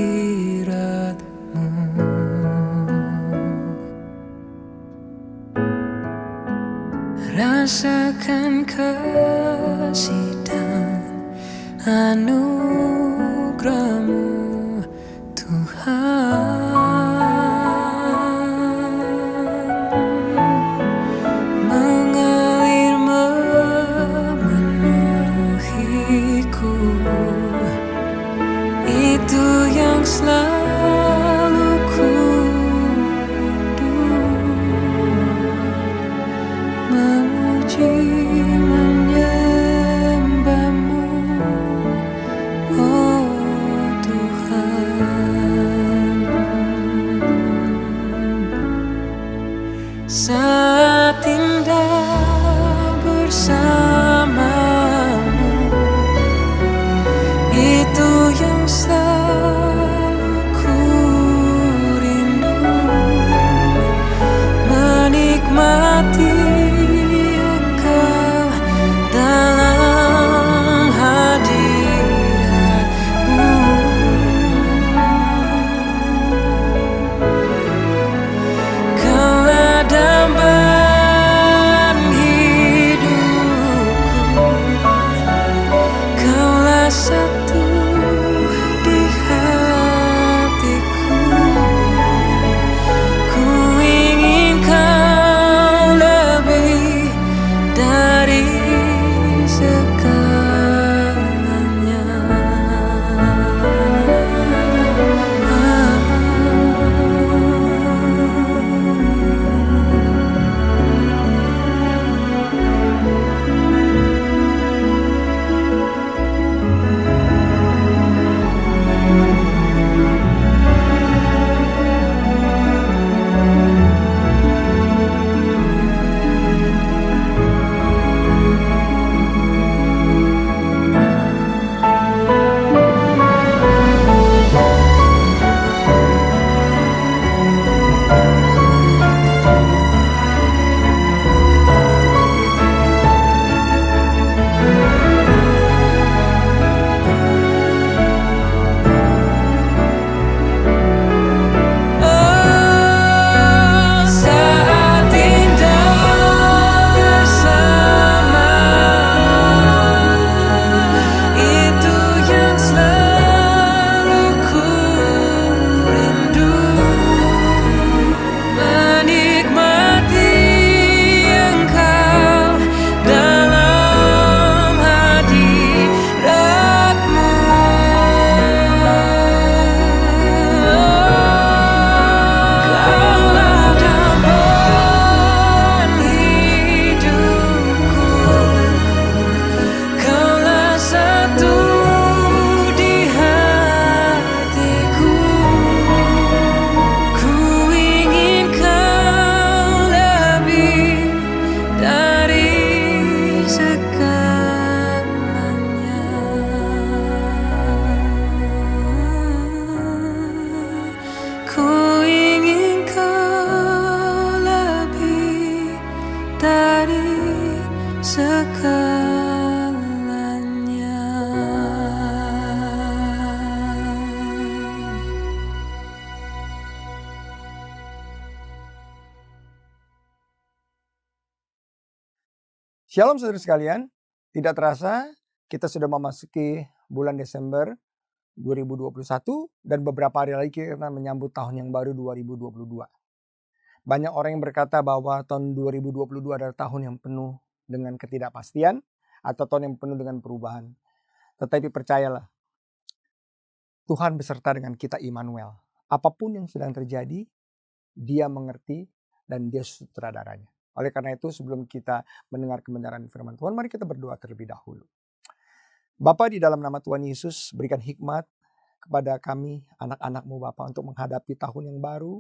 hadirat-Mu. Rasakan kasih dan anugerah-Mu, Tuhan. Mengalir memenuhiku, itu yang selalu ku rindu. Memuji menyembah-Mu, oh Tuhan. Saat indah bersama-Mu, itu yang selalu ku rindu. Menikmati Engkau dalam hadirat-Mu. Kaulah dambaan hidupku, Kaulah satu di hatiku. Ku ingin Kau lebih dari segalanya. Saat indah bersama, itu yang selalu ku rindu. Menikmati Engkau dalam hadirat-Mu. Kaulah dambaan hidupku, Kaulah satu di hatiku. Ku ingin Kau lebih dari segalanya. Ku ingin Kau lebih dari segalanya. Shalom saudara sekalian, tidak terasa kita sudah memasuki bulan Desember 2021 dan beberapa hari lagi kita menyambut tahun yang baru 2022. Banyak orang yang berkata bahwa tahun 2022 adalah tahun yang penuh dengan ketidakpastian atau tahun yang penuh dengan perubahan. Tetapi percayalah, Tuhan beserta dengan kita, Immanuel. Apapun yang sedang terjadi, Dia mengerti dan Dia sutradaranya. Oleh karena itu, sebelum kita mendengar kebenaran firman Tuhan, mari kita berdoa terlebih dahulu. Bapa, di dalam nama Tuhan Yesus, berikan hikmat kepada kami, anak-anak-Mu Bapa, untuk menghadapi tahun yang baru,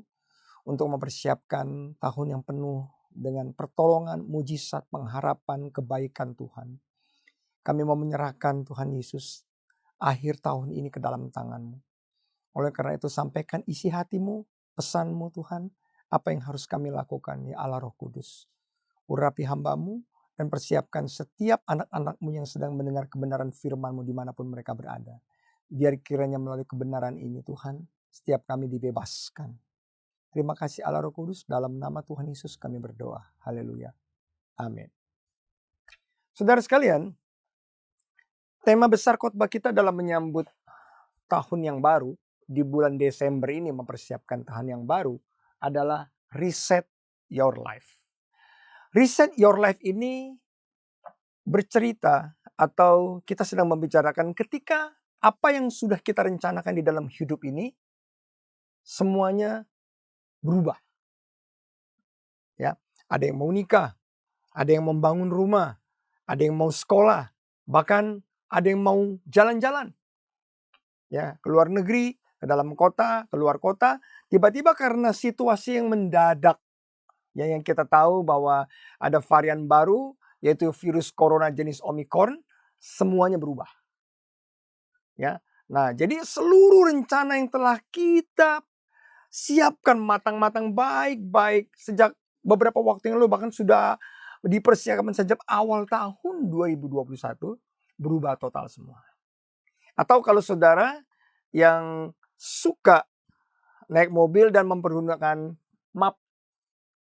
untuk mempersiapkan tahun yang penuh dengan pertolongan, mujizat, pengharapan, kebaikan Tuhan. Kami mau menyerahkan Tuhan Yesus akhir tahun ini ke dalam tangan-Mu. Oleh karena itu, sampaikan isi hati-Mu, pesan-Mu Tuhan, apa yang harus kami lakukan, ya Allah Roh Kudus. Urapi hamba-Mu dan persiapkan setiap anak-anak-Mu yang sedang mendengar kebenaran firman-Mu dimanapun mereka berada. Biar kiranya melalui kebenaran ini Tuhan, setiap kami dibebaskan. Terima kasih Allah Roh Kudus, dalam nama Tuhan Yesus kami berdoa. Haleluya. Amin. Saudara sekalian, tema besar khotbah kita dalam menyambut tahun yang baru, di bulan Desember ini mempersiapkan tahun yang baru, adalah Reset Your Life. Reset Your Life ini bercerita atau kita sedang membicarakan ketika apa yang sudah kita rencanakan di dalam hidup ini, semuanya berubah. Ya, ada yang mau nikah, ada yang membangun rumah, ada yang mau sekolah, bahkan ada yang mau jalan-jalan. Ya, ke luar negeri, ke dalam kota, keluar kota, tiba-tiba karena situasi yang mendadak, ya, yang kita tahu bahwa ada varian baru, yaitu virus corona jenis Omicron, semuanya berubah. Ya, nah jadi seluruh rencana yang telah kita siapkan matang-matang baik-baik sejak beberapa waktu yang lalu, bahkan sudah dipersiapkan sejak awal tahun 2021, berubah total semua. Atau kalau saudara yang suka naik mobil dan mempergunakan map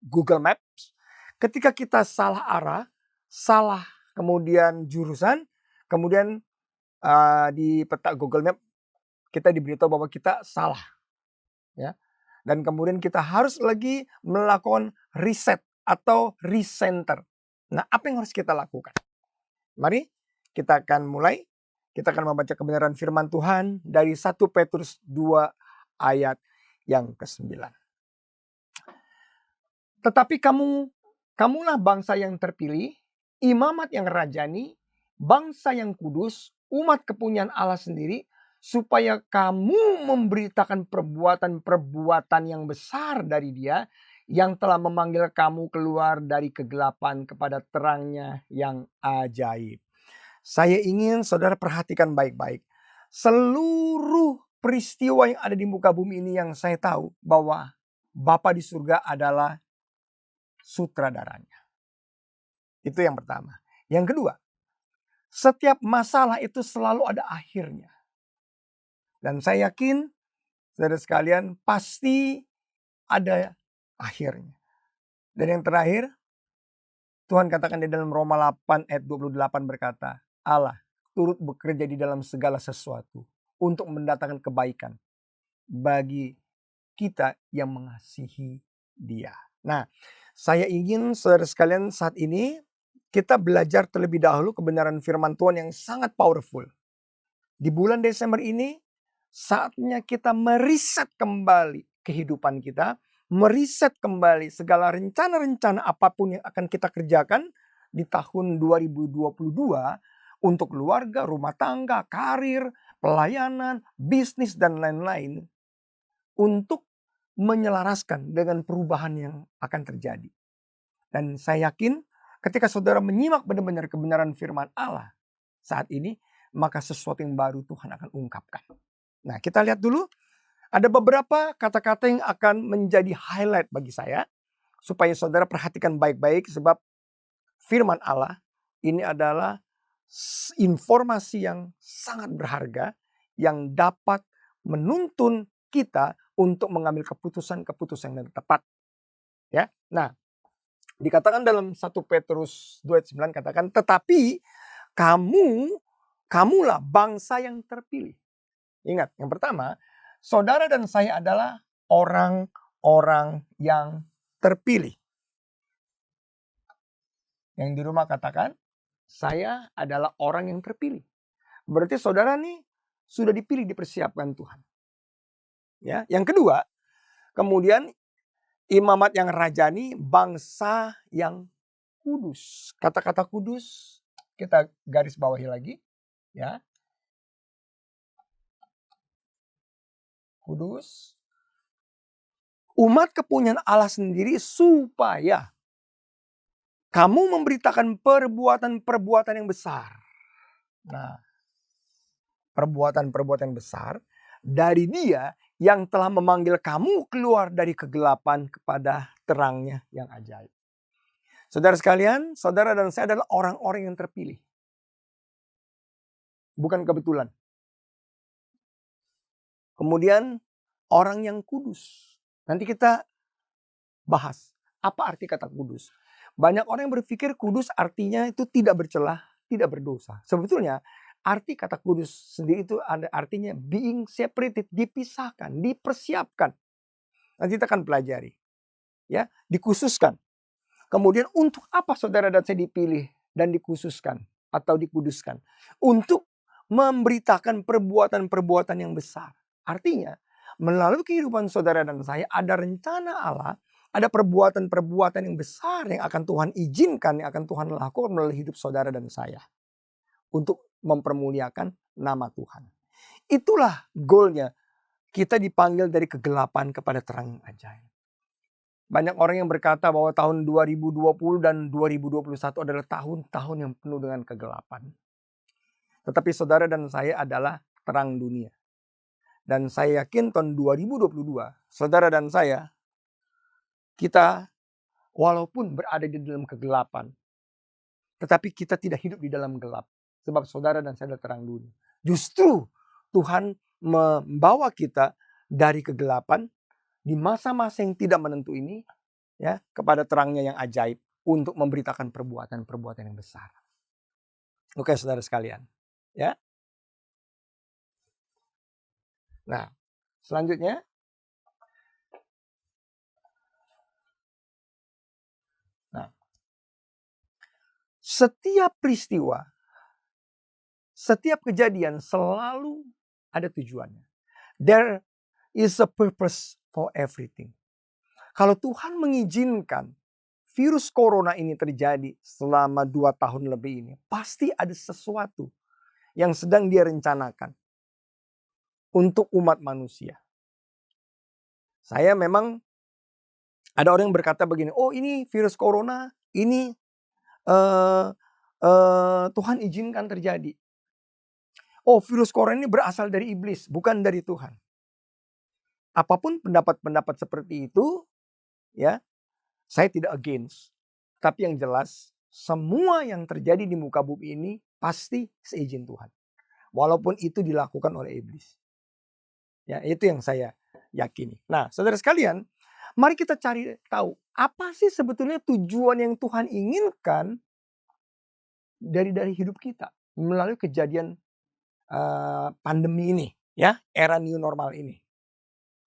Google Maps, ketika kita salah arah, salah kemudian jurusan, kemudian di peta Google Map kita diberitahu bahwa kita salah, ya, dan kemudian kita harus lagi melakukan reset atau recenter. Nah, apa yang harus kita lakukan? Mari kita akan mulai. Kita akan membaca kebenaran firman Tuhan dari 1 Petrus 2 ayat yang ke-9. Tetapi kamulah bangsa yang terpilih, imamat yang rajani, bangsa yang kudus, umat kepunyaan Allah sendiri, supaya kamu memberitakan perbuatan-perbuatan yang besar dari Dia yang telah memanggil kamu keluar dari kegelapan kepada terangnya yang ajaib. Saya ingin saudara perhatikan baik-baik. Seluruh peristiwa yang ada di muka bumi ini yang saya tahu bahwa Bapa di surga adalah sutradaranya. Itu yang pertama. Yang kedua, setiap masalah itu selalu ada akhirnya. Dan saya yakin, saudara sekalian, pasti ada akhirnya. Dan yang terakhir, Tuhan katakan di dalam Roma 8 ayat 28 berkata, Allah turut bekerja di dalam segala sesuatu untuk mendatangkan kebaikan bagi kita yang mengasihi Dia. Nah, saya ingin saudara sekalian saat ini kita belajar terlebih dahulu kebenaran firman Tuhan yang sangat powerful. Di bulan Desember ini, saatnya kita meriset kembali kehidupan kita, meriset kembali segala rencana-rencana apapun yang akan kita kerjakan di tahun 2022 untuk keluarga, rumah tangga, karir, pelayanan, bisnis, dan lain-lain, untuk menyelaraskan dengan perubahan yang akan terjadi. Dan saya yakin ketika saudara menyimak benar-benar kebenaran firman Allah saat ini, maka sesuatu yang baru Tuhan akan ungkapkan. Nah, kita lihat dulu. Ada beberapa kata-kata yang akan menjadi highlight bagi saya, supaya saudara perhatikan baik-baik, sebab firman Allah ini adalah informasi yang sangat berharga yang dapat menuntun kita untuk mengambil keputusan-keputusan yang tepat. Ya. Nah, dikatakan dalam 1 Petrus 2 ayat 9 katakan, tetapi kamulah bangsa yang terpilih. Ingat, yang pertama, saudara dan saya adalah orang-orang yang terpilih. Yang di rumah katakan, saya adalah orang yang terpilih. Berarti saudara nih sudah dipilih, dipersiapkan Tuhan. Ya, yang kedua, kemudian imamat yang rajani, bangsa yang kudus. Kata-kata kudus kita garis bawahi lagi, ya. Kudus. Umat kepunyaan Allah sendiri supaya kamu memberitakan perbuatan-perbuatan yang besar. Nah, perbuatan-perbuatan yang besar dari Dia yang telah memanggil kamu keluar dari kegelapan kepada terangnya yang ajaib. Saudara sekalian, saudara dan saya adalah orang-orang yang terpilih. Bukan kebetulan. Kemudian orang yang kudus. Nanti kita bahas apa arti kata kudus. Banyak orang yang berpikir kudus artinya itu tidak bercelah, tidak berdosa. Sebetulnya arti kata kudus sendiri itu ada artinya being separated, dipisahkan, dipersiapkan. Nanti kita akan pelajari. Ya, dikhususkan. Kemudian untuk apa saudara dan saya dipilih dan dikhususkan atau dikuduskan? Untuk memberitakan perbuatan-perbuatan yang besar. Artinya, melalui kehidupan saudara dan saya ada rencana Allah, ada perbuatan-perbuatan yang besar yang akan Tuhan izinkan, yang akan Tuhan lakukan melalui hidup saudara dan saya. Untuk mempermuliakan nama Tuhan. Itulah goalnya. Kita dipanggil dari kegelapan kepada terang yang ajaib. Banyak orang yang berkata bahwa tahun 2020 dan 2021 adalah tahun-tahun yang penuh dengan kegelapan. Tetapi saudara dan saya adalah terang dunia. Dan saya yakin tahun 2022, saudara dan saya, kita walaupun berada di dalam kegelapan, tetapi kita tidak hidup di dalam gelap. Sebab saudara dan saya adalah terang dunia. Justru Tuhan membawa kita dari kegelapan di masa-masa yang tidak menentu ini, ya, kepada terangnya yang ajaib untuk memberitakan perbuatan-perbuatan yang besar. Oke, saudara sekalian, ya. Nah, selanjutnya, setiap peristiwa, setiap kejadian selalu ada tujuannya. There is a purpose for everything. Kalau Tuhan mengizinkan virus corona ini terjadi selama 2 tahun lebih ini, pasti ada sesuatu yang sedang Dia rencanakan untuk umat manusia. Saya memang ada orang yang berkata begini, oh ini virus corona, ini Tuhan izinkan terjadi. Oh, virus corona ini berasal dari iblis, bukan dari Tuhan. Apapun pendapat-pendapat seperti itu, ya, saya tidak against. Tapi yang jelas, semua yang terjadi di muka bumi ini pasti seizin Tuhan. Walaupun itu dilakukan oleh iblis. Ya, itu yang saya yakini. Nah, saudara sekalian, mari kita cari tahu, apa sih sebetulnya tujuan yang Tuhan inginkan dari hidup kita melalui kejadian pandemi ini, ya, era new normal ini.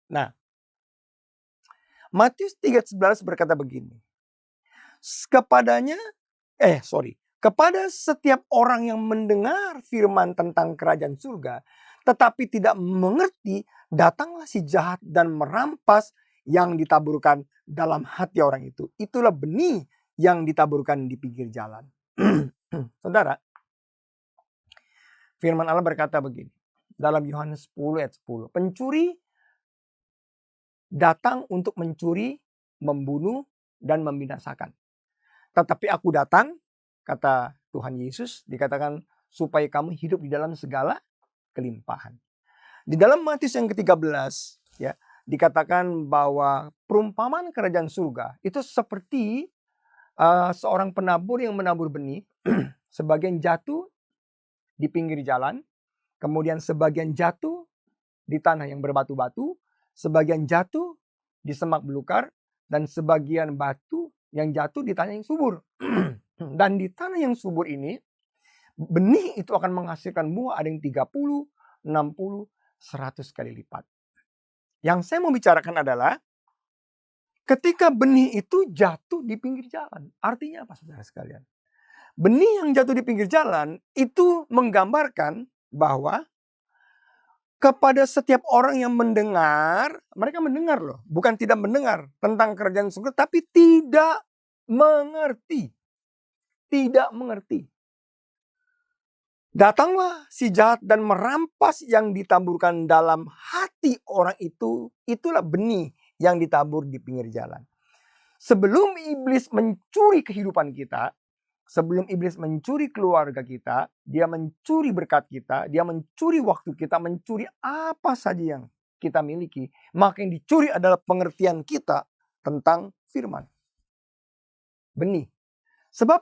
Nah, Matius 3:11 berkata begini. Kepada setiap orang yang mendengar firman tentang kerajaan surga, tetapi tidak mengerti, datanglah si jahat dan merampas yang ditaburkan dalam hati orang itu. Itulah benih yang ditaburkan di pinggir jalan. Saudara, firman Allah berkata begini. Dalam Yohanes 10 ayat 10. Pencuri datang untuk mencuri, membunuh, dan membinasakan. Tetapi aku datang, kata Tuhan Yesus, dikatakan supaya kamu hidup di dalam segala kelimpahan. Di dalam Matius yang ke-13, ya, dikatakan bahwa perumpamaan kerajaan surga itu seperti seorang penabur yang menabur benih, sebagian jatuh di pinggir jalan, kemudian sebagian jatuh di tanah yang berbatu-batu, sebagian jatuh di semak belukar, dan sebagian batu yang jatuh di tanah yang subur. Dan di tanah yang subur ini, benih itu akan menghasilkan buah, ada yang 30, 60, 100 kali lipat. Yang saya mau bicarakan adalah ketika benih itu jatuh di pinggir jalan. Artinya apa, saudara sekalian? Benih yang jatuh di pinggir jalan itu menggambarkan bahwa kepada setiap orang yang mendengar, mereka mendengar loh, bukan tidak mendengar tentang kerajaan surga, tapi tidak mengerti. Tidak mengerti. Datanglah si jahat dan merampas yang ditaburkan dalam hati orang itu. Itulah benih yang ditabur di pinggir jalan. Sebelum iblis mencuri kehidupan kita, sebelum iblis mencuri keluarga kita, dia mencuri berkat kita, dia mencuri waktu kita, mencuri apa saja yang kita miliki. Maka yang dicuri adalah pengertian kita tentang firman. Benih. Sebab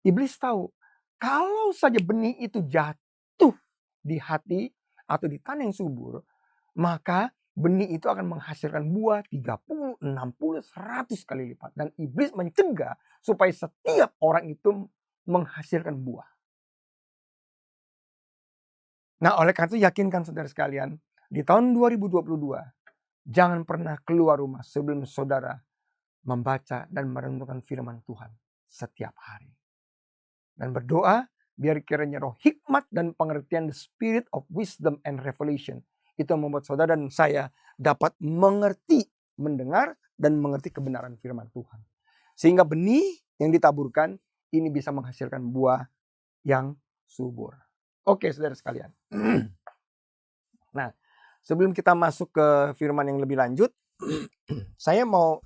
iblis tahu, kalau saja benih itu jatuh di hati atau di tanah yang subur, maka benih itu akan menghasilkan buah 30, 60, 100 kali lipat. Dan iblis mencegah supaya setiap orang itu menghasilkan buah. Nah, oleh karena itu yakinkan saudara sekalian, di tahun 2022, jangan pernah keluar rumah sebelum saudara membaca dan merenungkan firman Tuhan setiap hari. Dan berdoa, biar kiranya roh hikmat dan pengertian, the spirit of wisdom and revelation, itu membuat saudara dan saya dapat mengerti, mendengar, dan mengerti kebenaran firman Tuhan. Sehingga benih yang ditaburkan ini bisa menghasilkan buah yang subur. Oke, saudara sekalian. Nah, sebelum kita masuk ke firman yang lebih lanjut, saya mau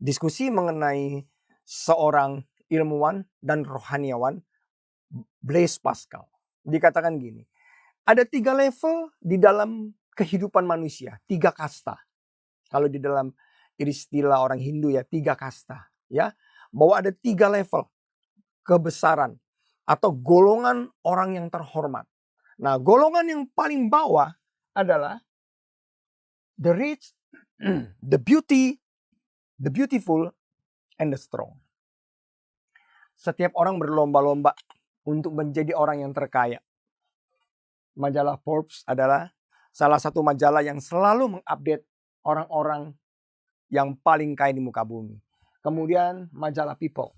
diskusi mengenai seorang ilmuwan dan rohaniawan, Blaise Pascal. Dikatakan gini, ada 3 level di dalam kehidupan manusia, 3 kasta. Kalau di dalam istilah orang Hindu ya, 3 kasta. Ya, bahwa ada 3 level kebesaran atau golongan orang yang terhormat. Nah, golongan yang paling bawah adalah the rich, the beautiful, and the strong. Setiap orang berlomba-lomba untuk menjadi orang yang terkaya. Majalah Forbes adalah salah satu majalah yang selalu mengupdate orang-orang yang paling kaya di muka bumi. Kemudian majalah People.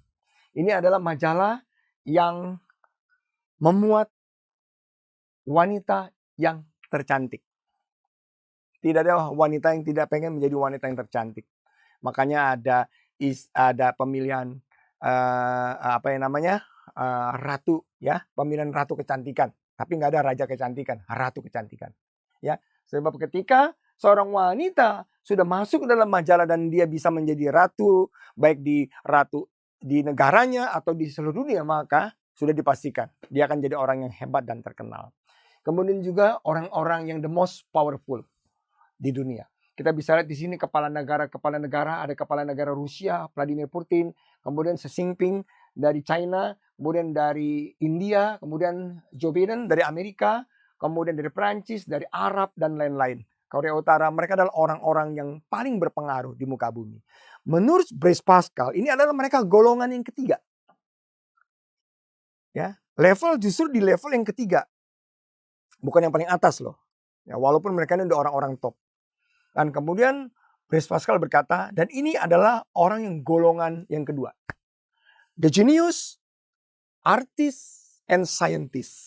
Ini adalah majalah yang memuat wanita yang tercantik. Tidak ada wanita yang tidak pengen menjadi wanita yang tercantik. Makanya ada pemilihan ratu ya, pemilihan ratu kecantikan. Tapi nggak ada raja kecantikan, ratu kecantikan. Ya, sebab ketika seorang wanita sudah masuk ke dalam majalah dan dia bisa menjadi ratu, baik ratu di negaranya atau di seluruh dunia, maka sudah dipastikan dia akan jadi orang yang hebat dan terkenal. Kemudian juga orang-orang yang the most powerful di dunia. Kita bisa lihat di sini kepala negara, ada kepala negara Rusia, Vladimir Putin, kemudian Xi Jinping dari China, kemudian dari India, kemudian Joe Biden dari Amerika, kemudian dari Prancis, dari Arab, dan lain-lain. Korea Utara, mereka adalah orang-orang yang paling berpengaruh di muka bumi. Menurut Blaise Pascal, ini adalah mereka golongan yang ketiga. Ya, justru di level yang ketiga. Bukan yang paling atas loh. Ya, walaupun mereka ini udah orang-orang top. Dan kemudian Blaise Pascal berkata, dan ini adalah orang yang golongan yang kedua. The genius, artist, and scientist.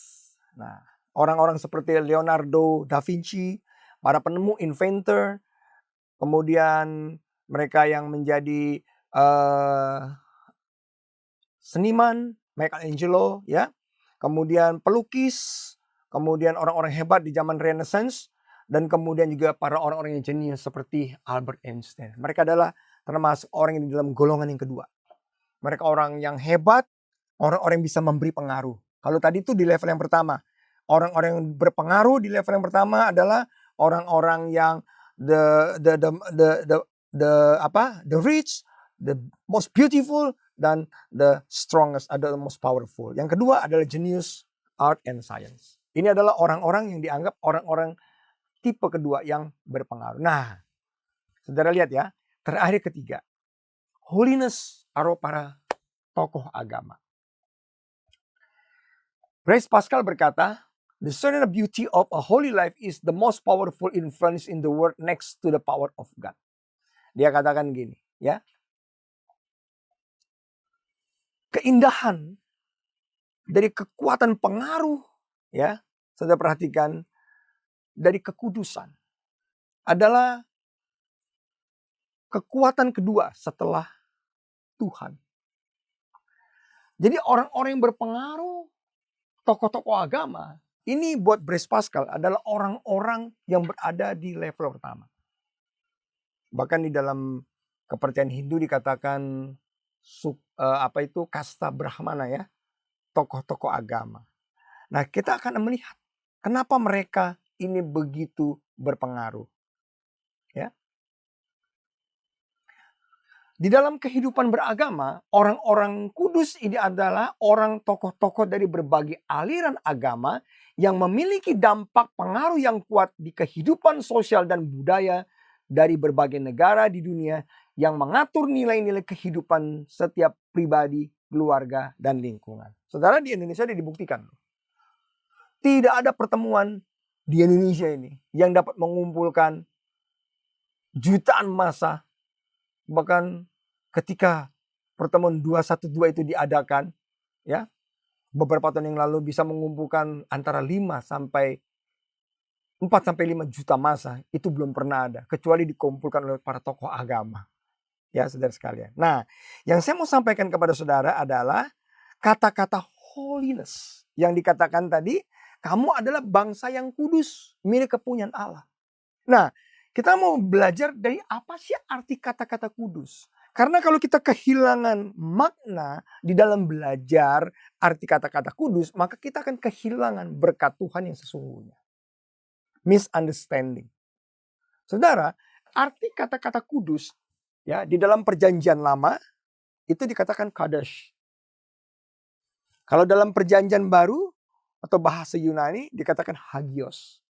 Nah, orang-orang seperti Leonardo da Vinci, para penemu, inventor, kemudian mereka yang menjadi seniman, Michelangelo, ya, kemudian pelukis, kemudian orang-orang hebat di zaman Renaissance, dan kemudian juga para orang-orang yang jenius seperti Albert Einstein. Mereka adalah termasuk orang yang di dalam golongan yang kedua. Mereka orang yang hebat, orang-orang yang bisa memberi pengaruh. Kalau tadi itu di level yang pertama, orang-orang yang berpengaruh di level yang pertama adalah orang-orang yang the rich, the most beautiful, dan the strongest, adalah the most powerful. Yang kedua adalah genius, art, and science. Ini adalah orang-orang yang dianggap orang-orang tipe kedua yang berpengaruh. Nah, saudara lihat ya, terakhir ketiga, holiness atau para tokoh agama. Blaise Pascal berkata, the certain beauty of a holy life is the most powerful influence in the world next to the power of God. Dia katakan gini, ya. Keindahan dari kekuatan pengaruh, ya, saudara perhatikan, dari kekudusan adalah kekuatan kedua setelah Tuhan. Jadi orang-orang yang berpengaruh, tokoh-tokoh agama, ini buat Blaise Pascal adalah orang-orang yang berada di level pertama. Bahkan di dalam kepercayaan Hindu dikatakan kasta Brahmana ya, tokoh-tokoh agama. Nah, kita akan melihat kenapa mereka ini begitu berpengaruh. Ya. Di dalam kehidupan beragama, orang-orang kudus ini adalah orang tokoh-tokoh dari berbagai aliran agama yang memiliki dampak pengaruh yang kuat di kehidupan sosial dan budaya dari berbagai negara di dunia yang mengatur nilai-nilai kehidupan setiap pribadi, keluarga, dan lingkungan. Saudara, di Indonesia dibuktikan. Tidak ada pertemuan di Indonesia ini yang dapat mengumpulkan jutaan massa. Bahkan ketika pertemuan 212 itu diadakan, ya, beberapa tahun yang lalu bisa mengumpulkan antara 5 sampai 4 sampai 5 juta massa, itu belum pernah ada kecuali dikumpulkan oleh para tokoh agama. Ya, saudara sekalian. Nah, yang saya mau sampaikan kepada saudara adalah kata-kata holiness yang dikatakan tadi, kamu adalah bangsa yang kudus, milik kepunyaan Allah. Nah, kita mau belajar dari apa sih arti kata-kata kudus. Karena kalau kita kehilangan makna di dalam belajar arti kata-kata kudus, maka kita akan kehilangan berkat Tuhan yang sesungguhnya. Misunderstanding. Saudara, arti kata-kata kudus ya di dalam perjanjian lama itu dikatakan kadosh. Kalau dalam perjanjian baru atau bahasa Yunani dikatakan hagios.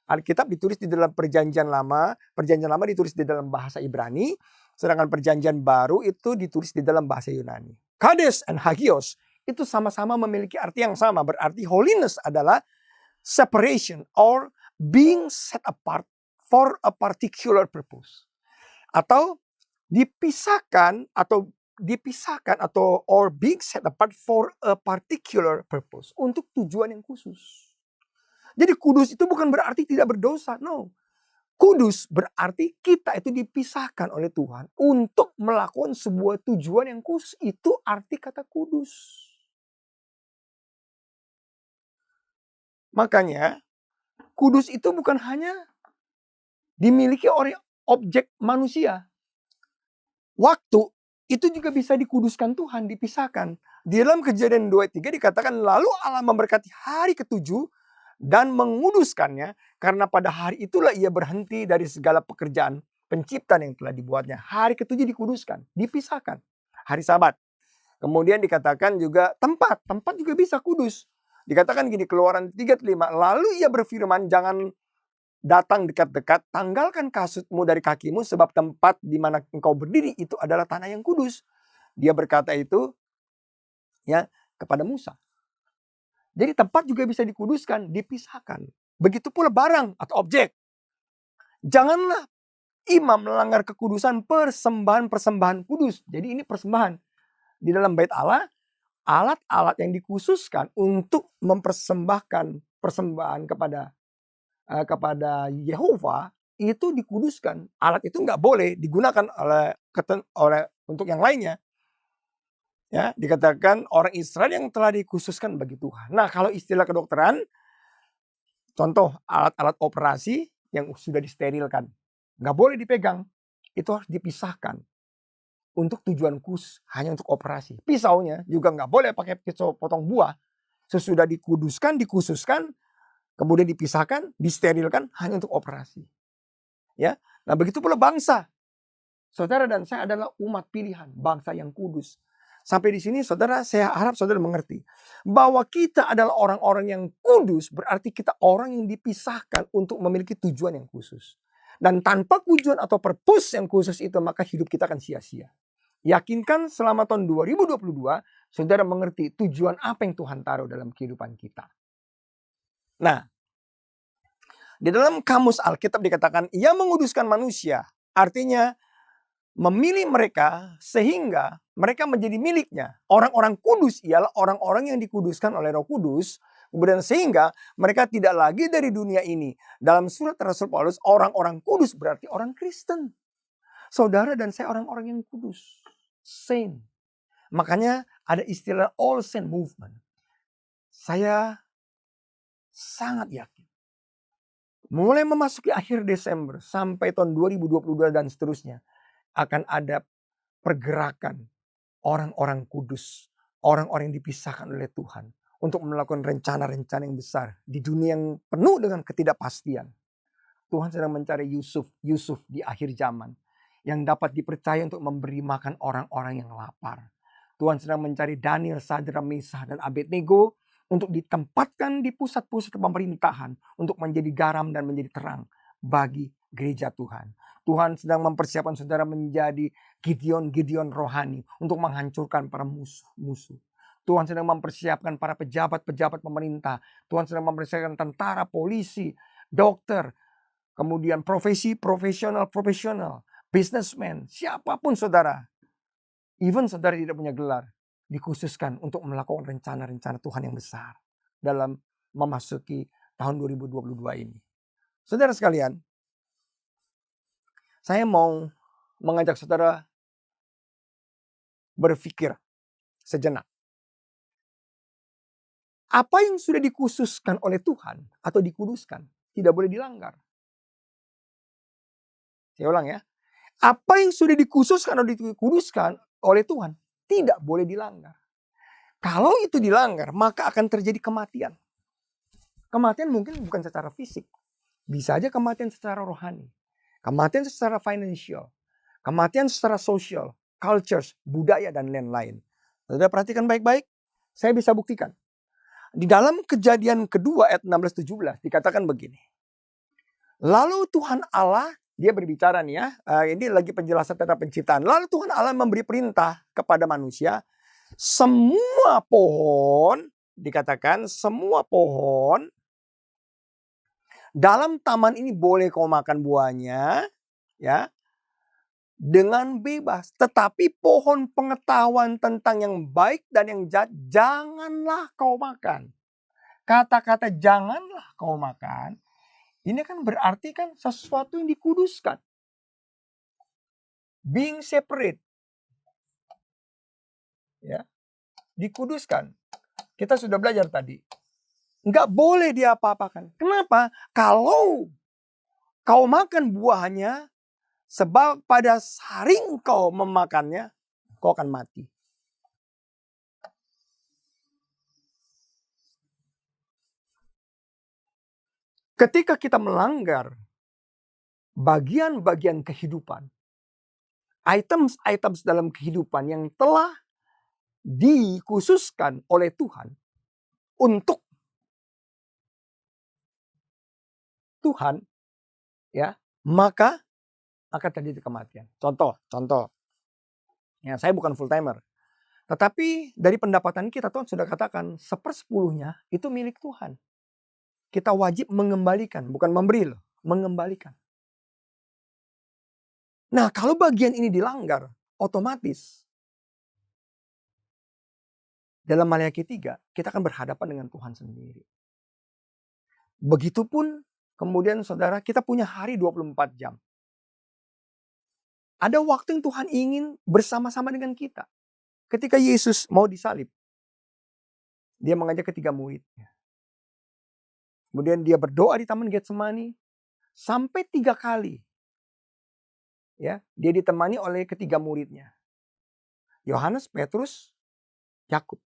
Alkitab ditulis di dalam perjanjian lama ditulis di dalam bahasa Ibrani, sedangkan perjanjian baru itu ditulis di dalam bahasa Yunani. Kadesh and hagios itu sama-sama memiliki arti yang sama, berarti holiness adalah separation or being set apart for a particular purpose. Atau dipisahkan or being set apart for a particular purpose, untuk tujuan yang khusus. Jadi kudus itu bukan berarti tidak berdosa, no. Kudus berarti kita itu dipisahkan oleh Tuhan untuk melakukan sebuah tujuan yang khusus. Itu arti kata kudus. Makanya kudus itu bukan hanya dimiliki oleh objek manusia. Waktu itu juga bisa dikuduskan Tuhan, dipisahkan. Di dalam Kejadian 2:3 dikatakan, lalu Allah memberkati hari ketujuh dan menguduskannya, karena pada hari itulah ia berhenti dari segala pekerjaan penciptaan yang telah dibuatnya. Hari ketujuh dikuduskan, dipisahkan. Hari Sabat. Kemudian dikatakan juga tempat juga bisa kudus. Dikatakan gini, Keluaran 3:5, lalu ia berfirman, jangan datang dekat-dekat, tanggalkan kasutmu dari kakimu, sebab tempat di mana engkau berdiri itu adalah tanah yang kudus. Dia berkata itu ya kepada Musa. Jadi tempat juga bisa dikuduskan, dipisahkan. Begitu pula barang atau objek. Janganlah imam melanggar kekudusan persembahan-persembahan kudus. Jadi ini persembahan. Di dalam bait Allah, alat-alat yang dikhususkan untuk mempersembahkan persembahan kepada Yehova itu dikuduskan. Alat itu nggak boleh digunakan oleh untuk yang lainnya. Ya, dikatakan orang Israel yang telah dikhususkan bagi Tuhan. Nah, kalau istilah kedokteran, contoh alat-alat operasi yang sudah disterilkan, nggak boleh dipegang, itu harus dipisahkan untuk tujuan khusus, hanya untuk operasi. Pisaunya juga nggak boleh pakai pisau potong buah, sesudah dikhususkan, kemudian dipisahkan, disterilkan hanya untuk operasi. Ya, nah begitu pula bangsa. Saudara dan saya adalah umat pilihan, bangsa yang kudus. Sampai di sini saudara, saya harap saudara mengerti bahwa kita adalah orang-orang yang kudus, berarti kita orang yang dipisahkan untuk memiliki tujuan yang khusus. Dan tanpa tujuan atau purpose yang khusus itu, maka hidup kita akan sia-sia. Yakinkan selama tahun 2022, saudara mengerti tujuan apa yang Tuhan taruh dalam kehidupan kita. Nah, di dalam kamus Alkitab dikatakan, ia menguduskan manusia. Artinya, memilih mereka sehingga mereka menjadi miliknya. Orang-orang kudus ialah orang-orang yang dikuduskan oleh Roh Kudus. Kemudian sehingga mereka tidak lagi dari dunia ini. Dalam surat Rasul Paulus, orang-orang kudus berarti orang Kristen. Saudara dan saya orang-orang yang kudus. Saint. Makanya ada istilah All Saint Movement. Saya sangat yakin. Mulai memasuki akhir Desember sampai tahun 2022 dan seterusnya, akan ada pergerakan orang-orang kudus, orang-orang yang dipisahkan oleh Tuhan untuk melakukan rencana-rencana yang besar di dunia yang penuh dengan ketidakpastian. Tuhan sedang mencari Yusuf di akhir zaman yang dapat dipercaya untuk memberi makan orang-orang yang lapar. Tuhan sedang mencari Daniel, Sadrak, Mesah, dan Abednego untuk ditempatkan di pusat-pusat pemerintahan untuk menjadi garam dan menjadi terang bagi gereja Tuhan. Tuhan sedang mempersiapkan saudara menjadi Gideon rohani untuk menghancurkan para musuh-musuh. Tuhan sedang mempersiapkan para pejabat-pejabat pemerintah. Tuhan sedang mempersiapkan tentara, polisi, dokter, kemudian profesional, businessman, siapapun saudara. Even saudara tidak punya gelar, dikhususkan untuk melakukan rencana-rencana Tuhan yang besar dalam memasuki tahun 2022 ini. Saudara sekalian, saya mau mengajak saudara berpikir sejenak. Apa yang sudah dikhususkan oleh Tuhan atau dikuduskan tidak boleh dilanggar. Saya ulang ya. Apa yang sudah dikhususkan atau dikuduskan oleh Tuhan tidak boleh dilanggar. Kalau itu dilanggar, maka akan terjadi kematian. Kematian mungkin bukan secara fisik. Bisa aja kematian secara rohani. Kematian secara financial. Kematian secara sosial, cultures, budaya, dan lain-lain. Saudara perhatikan baik-baik. Saya bisa buktikan. Di dalam Kejadian kedua ayat 16-17 dikatakan begini. Lalu Tuhan Allah, dia berbicara nih ya, ini lagi penjelasan tentang penciptaan. Lalu Tuhan Allah memberi perintah kepada manusia, semua pohon, dikatakan semua pohon dalam taman ini boleh kau makan buahnya, ya, dengan bebas. Tetapi pohon pengetahuan tentang yang baik dan yang jahat, janganlah kau makan. Kata-kata janganlah kau makan, ini kan berarti kan sesuatu yang dikuduskan. Being separate. Ya, dikuduskan. Kita sudah belajar tadi. Enggak boleh diapa-apakan. Kenapa? Kalau kau makan buahnya, sebab pada hari kau memakannya, kau akan mati. Ketika kita melanggar bagian-bagian kehidupan, items dalam kehidupan yang telah dikhususkan oleh Tuhan untuk Tuhan, ya, maka akan terjadi kematian. Contoh. Ya, saya bukan full timer. Tetapi dari pendapatan kita Tuhan sudah katakan 1/10-nya itu milik Tuhan. Kita wajib mengembalikan, bukan memberi loh, mengembalikan. Nah, kalau bagian ini dilanggar, otomatis dalam Maleakhi 3, kita akan berhadapan dengan Tuhan sendiri. Begitupun kemudian saudara, kita punya hari 24 jam. Ada waktu yang Tuhan ingin bersama-sama dengan kita. Ketika Yesus mau disalib, dia mengajak ketiga muridnya. Kemudian dia berdoa di Taman Getsemani sampai 3 kali. Ya, dia ditemani oleh ketiga muridnya. Yohanes, Petrus, Yakub.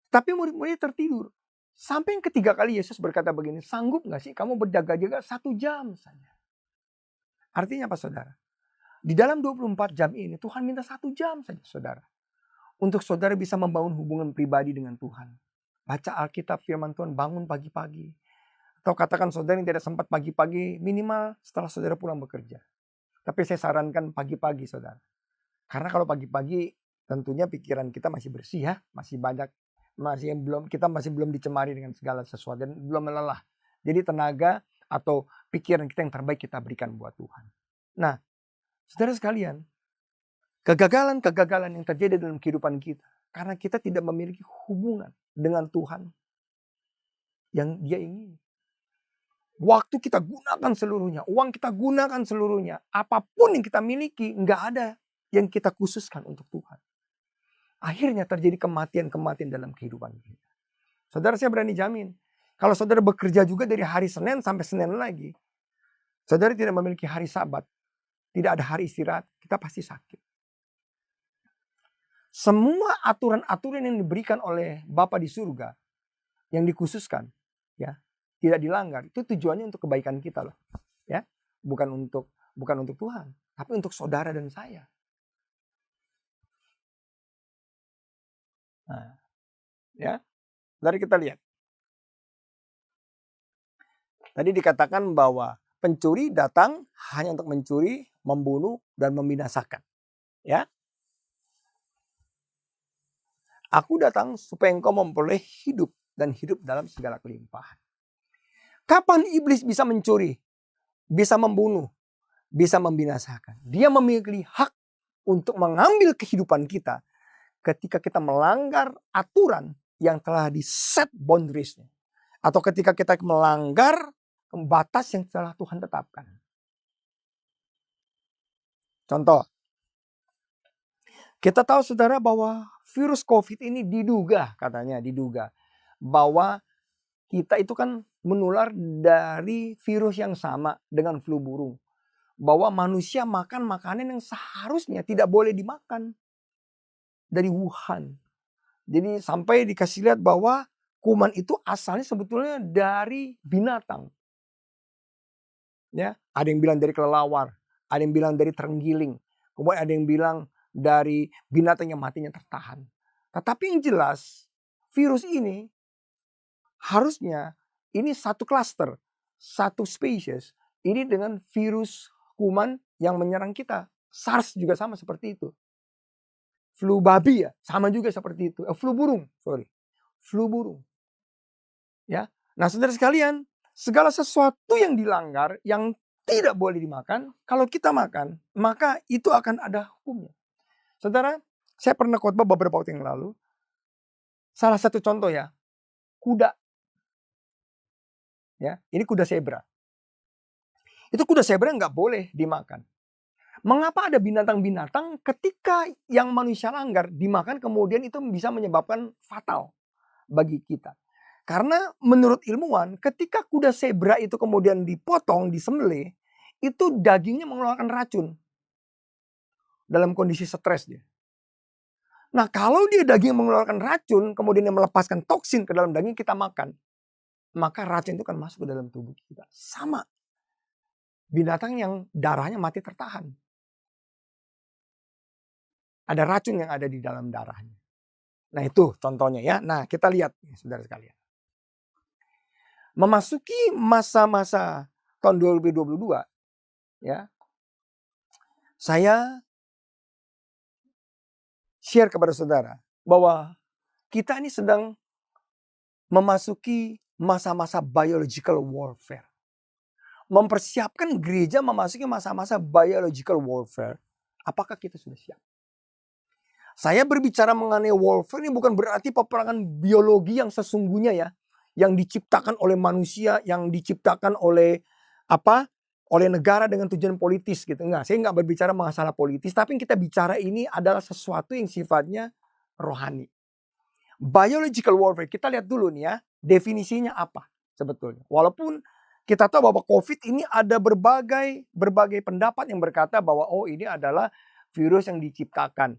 Tapi murid-muridnya tertidur. Sampai yang ketiga kali Yesus berkata begini, sanggup gak sih kamu berjaga-jaga 1 jam saja? Artinya apa saudara? Di dalam 24 jam ini Tuhan minta 1 jam saja saudara. Untuk saudara bisa membangun hubungan pribadi dengan Tuhan. Baca Alkitab, firman Tuhan, bangun pagi-pagi. Atau katakan saudara yang tidak sempat pagi-pagi, minimal setelah saudara pulang bekerja. Tapi saya sarankan pagi-pagi saudara. Karena kalau pagi-pagi tentunya pikiran kita masih bersih ya. Kita masih belum dicemari dengan segala sesuatu dan belum lelah. Jadi tenaga atau pikiran kita yang terbaik kita berikan buat Tuhan. Nah, saudara sekalian, kegagalan-kegagalan yang terjadi dalam kehidupan kita karena kita tidak memiliki hubungan dengan Tuhan yang Dia ingini. Waktu kita gunakan seluruhnya, uang kita gunakan seluruhnya, apapun yang kita miliki, nggak ada yang kita khususkan untuk Tuhan. Akhirnya terjadi kematian-kematian dalam kehidupan kita. Saudara, saya berani jamin, kalau saudara bekerja juga dari hari Senin sampai Senin lagi, saudara tidak memiliki hari Sabat, tidak ada hari istirahat, kita pasti sakit. Semua aturan-aturan yang diberikan oleh Bapa di surga, yang dikhususkan, ya, tidak dilanggar, itu tujuannya untuk kebaikan kita loh. Ya, bukan untuk Tuhan, tapi untuk saudara dan saya. Nah, ya, mari kita lihat. Tadi dikatakan bahwa pencuri datang hanya untuk mencuri, membunuh, dan membinasakan. Ya, aku datang supaya engkau memperoleh hidup dan hidup dalam segala kelimpahan. Kapan iblis bisa mencuri, bisa membunuh, bisa membinasakan? Dia memiliki hak untuk mengambil kehidupan kita ketika kita melanggar aturan yang telah di-set boundaries-nya. Atau ketika kita melanggar batas yang telah Tuhan tetapkan. Contoh, kita tahu saudara bahwa virus COVID ini diduga bahwa kita itu kan menular dari virus yang sama dengan flu burung. Bahwa manusia makan makanan yang seharusnya tidak boleh dimakan dari Wuhan. Jadi sampai dikasih lihat bahwa kuman itu asalnya sebetulnya dari binatang. Ya, ada yang bilang dari kelelawar, ada yang bilang dari terenggiling, kemudian ada yang bilang dari binatang yang matinya tertahan. Tetapi yang jelas virus ini harusnya ini satu klaster, satu spesies. Ini dengan virus kuman yang menyerang kita. SARS juga sama seperti itu. Flu babi ya, sama juga seperti itu. Flu burung. Ya. Nah, saudara sekalian, segala sesuatu yang dilanggar, yang tidak boleh dimakan, kalau kita makan, maka itu akan ada hukumnya. Saudara, saya pernah khotbah beberapa waktu yang lalu. Salah satu contoh ya, kuda. Ya, ini kuda zebra. Itu kuda zebra nggak boleh dimakan. Mengapa ada binatang-binatang ketika yang manusia langgar dimakan kemudian itu bisa menyebabkan fatal bagi kita? Karena menurut ilmuwan ketika kuda zebra itu kemudian dipotong, disembelih, itu dagingnya mengeluarkan racun. Dalam kondisi stres dia. Nah, kalau dia daging mengeluarkan racun, kemudian dia melepaskan toksin ke dalam daging kita makan, maka racun itu akan masuk ke dalam tubuh kita. Sama. Binatang yang darahnya mati tertahan. Ada racun yang ada di dalam darahnya. Nah, itu contohnya ya. Nah, kita lihat saudara sekalian. Memasuki masa-masa tahun 2022, ya, saya share kepada saudara bahwa kita ini sedang memasuki masa-masa biological warfare. Mempersiapkan gereja memasuki masa-masa biological warfare. Apakah kita sudah siap? Saya berbicara mengenai warfare ini bukan berarti peperangan biologi yang sesungguhnya ya. Yang diciptakan oleh manusia, yang diciptakan oleh oleh negara dengan tujuan politis gitu. Enggak, saya enggak berbicara masalah politis. Tapi yang kita bicara ini adalah sesuatu yang sifatnya rohani. Biological warfare, kita lihat dulu nih ya. Definisinya apa sebetulnya. Walaupun kita tahu bahwa COVID ini ada berbagai pendapat yang berkata bahwa ini adalah virus yang diciptakan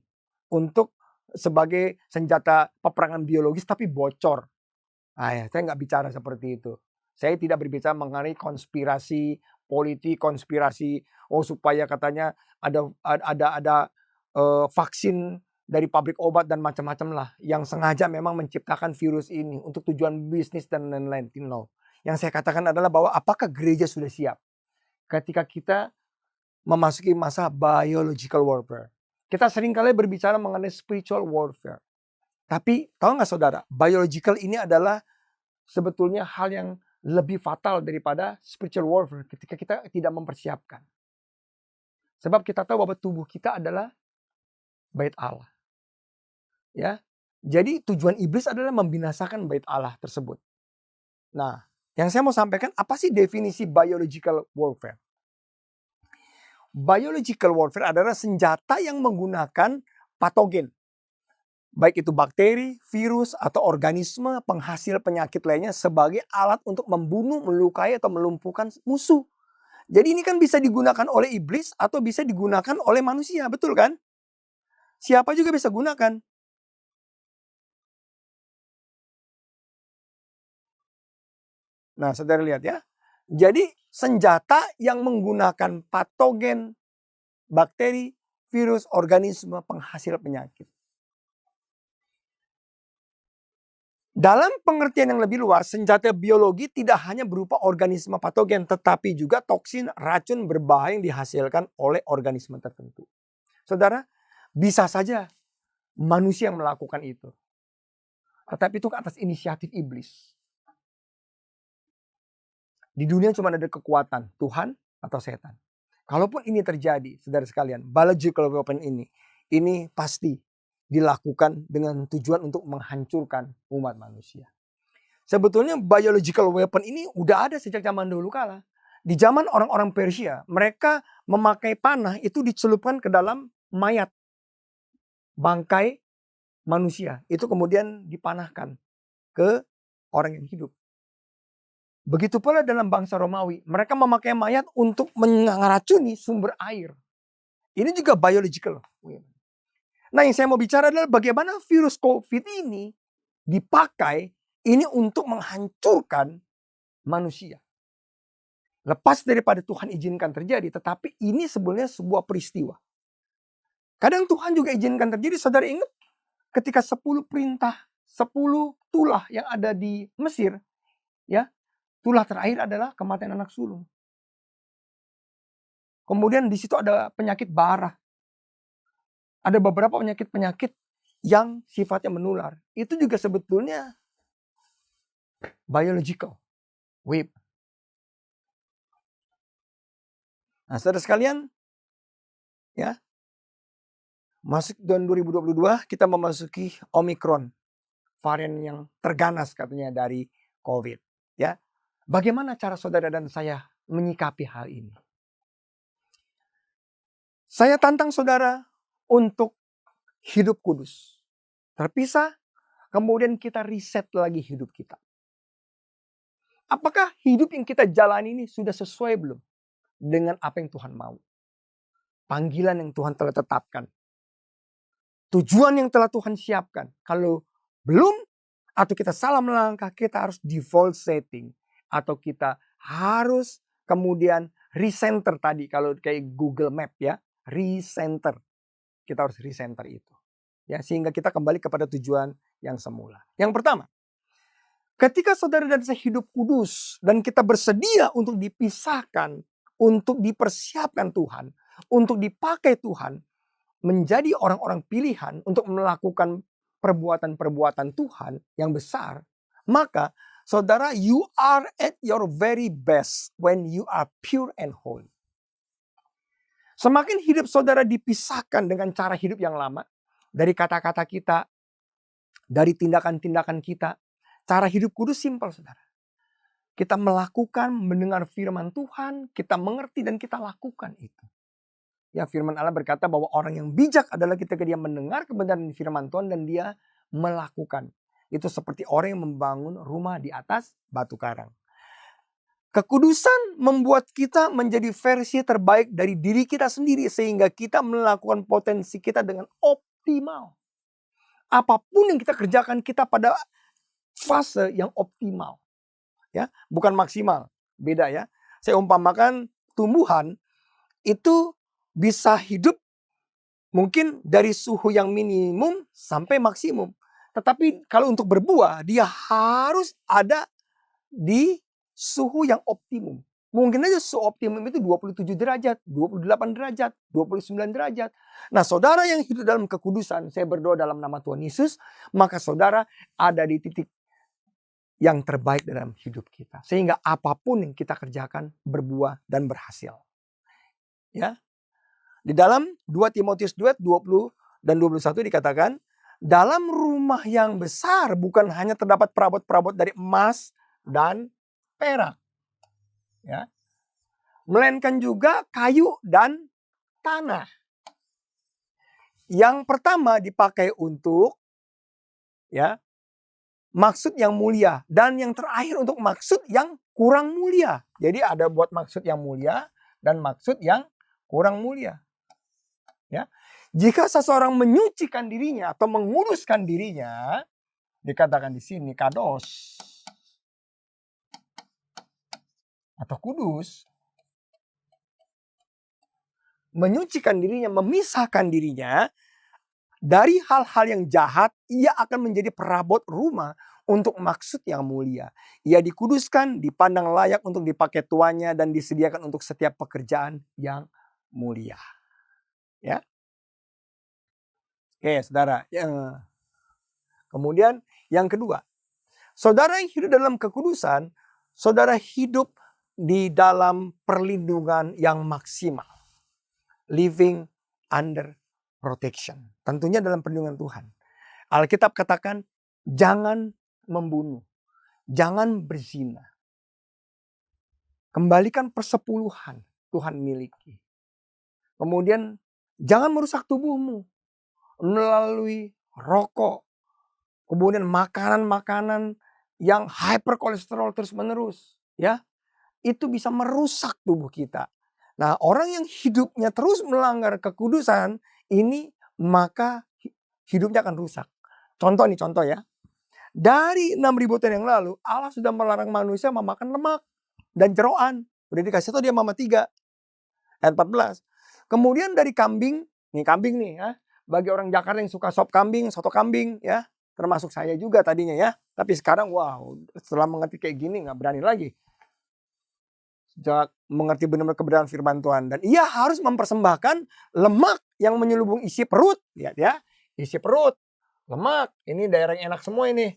untuk sebagai senjata peperangan biologis tapi bocor. Saya nggak bicara seperti itu. Saya tidak berbicara mengenai konspirasi politik, konspirasi supaya katanya ada vaksin dari pabrik obat dan macam-macam lah yang sengaja memang menciptakan virus ini untuk tujuan bisnis dan lain-lain. No. Yang saya katakan adalah bahwa apakah gereja sudah siap ketika kita memasuki masa biological warfare. Kita seringkali berbicara mengenai spiritual warfare. Tapi tahu nggak saudara, biological ini adalah sebetulnya hal yang lebih fatal daripada spiritual warfare ketika kita tidak mempersiapkan. Sebab kita tahu bahwa tubuh kita adalah bait Allah. Ya. Jadi tujuan iblis adalah membinasakan bait Allah tersebut. Nah, yang saya mau sampaikan apa sih definisi biological warfare? Biological warfare adalah senjata yang menggunakan patogen. Baik itu bakteri, virus, atau organisme penghasil penyakit lainnya sebagai alat untuk membunuh, melukai, atau melumpuhkan musuh. Jadi ini kan bisa digunakan oleh iblis atau bisa digunakan oleh manusia, betul kan? Siapa juga bisa gunakan. Nah, saudara lihat ya. Jadi senjata yang menggunakan patogen, bakteri, virus, organisme penghasil penyakit. Dalam pengertian yang lebih luas, senjata biologi tidak hanya berupa organisme patogen, tetapi juga toksin, racun berbahaya yang dihasilkan oleh organisme tertentu. Saudara, bisa saja manusia yang melakukan itu. Tetapi itu atas inisiatif iblis. Di dunia cuma ada kekuatan Tuhan atau setan. Kalaupun ini terjadi, saudara sekalian, biological weapon ini pasti dilakukan dengan tujuan untuk menghancurkan umat manusia. Sebetulnya biological weapon ini udah ada sejak zaman dulu kala. Di zaman orang-orang Persia, mereka memakai panah itu dicelupkan ke dalam mayat, bangkai manusia. Itu kemudian dipanahkan ke orang yang hidup. Begitu pula dalam bangsa Romawi, mereka memakai mayat untuk meracuni sumber air. Ini juga biological. Nah, yang saya mau bicara adalah bagaimana virus COVID ini dipakai ini untuk menghancurkan manusia. Lepas daripada Tuhan izinkan terjadi, tetapi ini sebenarnya sebuah peristiwa. Kadang Tuhan juga izinkan terjadi. Saudara ingat ketika 10 perintah, 10 tulah yang ada di Mesir, ya, tulah terakhir adalah kematian anak sulung. Kemudian di situ ada penyakit bara. Ada beberapa penyakit-penyakit yang sifatnya menular. Itu juga sebetulnya biological weapon. Nah, saudara sekalian, ya, masuk tahun 2022 kita memasuki Omicron, varian yang terganas katanya dari COVID. Ya, bagaimana cara saudara dan saya menyikapi hal ini? Saya tantang saudara untuk hidup kudus, terpisah, kemudian kita riset lagi hidup kita. Apakah hidup yang kita jalani ini sudah sesuai belum dengan apa yang Tuhan mau? Panggilan yang Tuhan telah tetapkan. Tujuan yang telah Tuhan siapkan. Kalau belum, atau kita salah melangkah, kita harus default setting. Atau kita harus kemudian recenter tadi. Kalau kayak Google Map ya, recenter. Kita harus recenter itu. Ya, sehingga kita kembali kepada tujuan yang semula. Yang pertama, ketika saudara dan saya hidup kudus dan kita bersedia untuk dipisahkan, untuk dipersiapkan Tuhan, untuk dipakai Tuhan, menjadi orang-orang pilihan untuk melakukan perbuatan-perbuatan Tuhan yang besar, maka saudara, you are at your very best when you are pure and holy. Semakin hidup saudara dipisahkan dengan cara hidup yang lama, dari kata-kata kita, dari tindakan-tindakan kita, cara hidup kudus simpel saudara. Kita melakukan, mendengar firman Tuhan, kita mengerti dan kita lakukan itu. Ya, firman Allah berkata bahwa orang yang bijak adalah ketika dia mendengar kebenaran firman Tuhan dan dia melakukan. Itu seperti orang yang membangun rumah di atas batu karang. Kekudusan membuat kita menjadi versi terbaik dari diri kita sendiri sehingga kita melakukan potensi kita dengan optimal. Apapun yang kita kerjakan, kita pada fase yang optimal. Ya, bukan maksimal, beda ya. Saya umpamakan tumbuhan itu bisa hidup mungkin dari suhu yang minimum sampai maksimum. Tetapi kalau untuk berbuah, dia harus ada di suhu yang optimum. Mungkin aja suhu optimum itu 27 derajat, 28 derajat, 29 derajat. Nah, saudara yang hidup dalam kekudusan, saya berdoa dalam nama Tuhan Yesus, maka saudara ada di titik yang terbaik dalam hidup kita. Sehingga apapun yang kita kerjakan berbuah dan berhasil. Ya. Di dalam 2 Timotius 2, 20 dan 21 dikatakan, dalam rumah yang besar bukan hanya terdapat perabot-perabot dari emas dan perak. Ya. Melainkan juga kayu dan tanah. Yang pertama dipakai untuk ya, maksud yang mulia. Dan yang terakhir untuk maksud yang kurang mulia. Jadi ada buat maksud yang mulia dan maksud yang kurang mulia. Ya. Jika seseorang menyucikan dirinya atau menguruskan dirinya, dikatakan di sini kados. atau kudus, menyucikan dirinya, memisahkan dirinya dari hal-hal yang jahat, ia akan menjadi perabot rumah untuk maksud yang mulia. Ia dikuduskan, dipandang layak untuk dipakai tuannya, dan disediakan untuk setiap pekerjaan yang mulia. Ya, oke saudara. Kemudian yang kedua, saudara yang hidup dalam kekudusan, saudara hidup di dalam perlindungan yang maksimal. Living under protection. Tentunya dalam perlindungan Tuhan. Alkitab katakan, jangan membunuh, jangan berzina. Kembalikan persepuluhan Tuhan miliki. Kemudian jangan merusak tubuhmu melalui rokok. Kemudian makanan-makanan yang hyperkolesterol terus menerus. Ya, itu bisa merusak tubuh kita. Nah, orang yang hidupnya terus melanggar kekudusan ini, maka hidupnya akan rusak. Contoh ya. Dari 6.000 tahun yang lalu, Allah sudah melarang manusia memakan lemak dan jeroan. Udah dikasih tahu dia mama 3. Ayat 14. Kemudian dari kambing nih ya. Bagi orang Jakarta yang suka sop kambing, soto kambing ya. Termasuk saya juga tadinya ya. Tapi sekarang wow, setelah mengerti kayak gini gak berani lagi. Sejak mengerti benar-benar kebenaran firman Tuhan. Dan ia harus mempersembahkan lemak yang menyelubung isi perut. Lihat ya, isi perut, lemak. Ini daerah yang enak semua ini.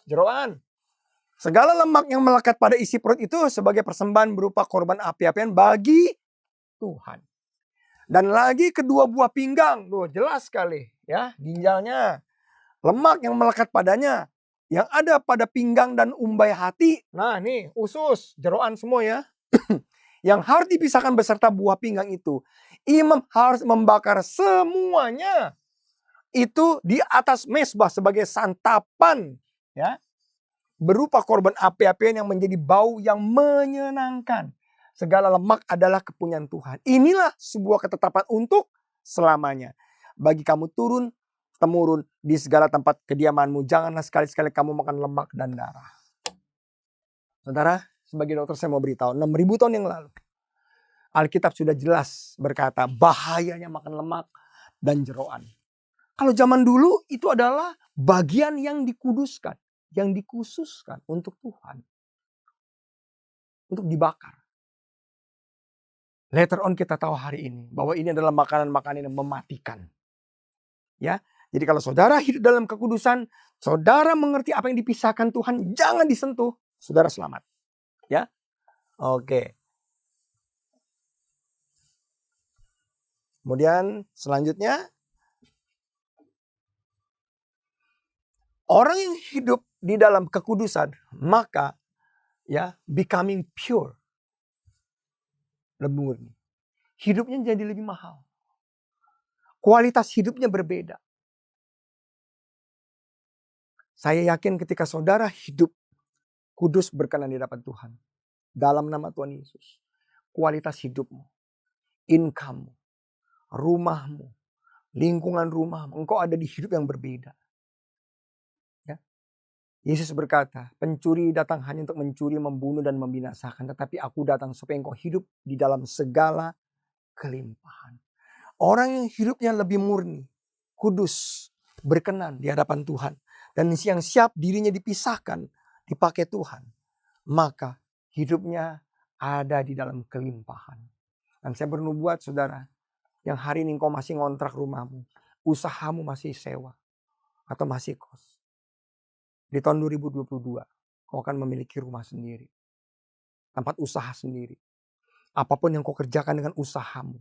Jeroan. Segala lemak yang melekat pada isi perut itu sebagai persembahan berupa korban api-apian bagi Tuhan. Dan lagi kedua buah pinggang. Tuh jelas sekali ya, ginjalnya. Lemak yang melekat padanya. Yang ada pada pinggang dan umbai hati. Nah nih usus, jeroan semua ya. Yang harus dipisahkan beserta buah pinggang itu. Imam harus membakar semuanya. Itu di atas mezbah sebagai santapan. Ya, berupa korban api-apian yang menjadi bau yang menyenangkan. Segala lemak adalah kepunyaan Tuhan. Inilah sebuah ketetapan untuk selamanya. Bagi kamu temurun di segala tempat kediamanmu. Janganlah sekali-sekali kamu makan lemak dan darah. Saudara, sebagai dokter saya mau beritahu, 6.000 tahun yang lalu, Alkitab sudah jelas berkata bahayanya makan lemak dan jeroan. Kalau zaman dulu itu adalah bagian yang dikuduskan, yang dikhususkan untuk Tuhan. Untuk dibakar. Later on kita tahu hari ini bahwa ini adalah makanan-makanan yang mematikan. Ya, jadi kalau saudara hidup dalam kekudusan, saudara mengerti apa yang dipisahkan Tuhan, jangan disentuh, saudara selamat. Ya, oke. Kemudian selanjutnya, orang yang hidup di dalam kekudusan, maka ya becoming pure, lebih murni. Hidupnya jadi lebih mahal. Kualitas hidupnya berbeda. Saya yakin ketika saudara hidup kudus berkenan di hadapan Tuhan, dalam nama Tuhan Yesus, kualitas hidupmu, income-mu, rumahmu, lingkungan rumahmu, engkau ada di hidup yang berbeda. Ya. Yesus berkata, pencuri datang hanya untuk mencuri, membunuh, dan membinasakan. Tetapi aku datang supaya engkau hidup di dalam segala kelimpahan. Orang yang hidupnya lebih murni, kudus, berkenan di hadapan Tuhan. Dan yang siap dirinya dipisahkan, dipakai Tuhan. Maka hidupnya ada di dalam kelimpahan. Dan saya bernubuat saudara, yang hari ini engkau masih ngontrak rumahmu, usahamu masih sewa, atau masih kos. Di tahun 2022, kau akan memiliki rumah sendiri. Tempat usaha sendiri. Apapun yang kau kerjakan dengan usahamu,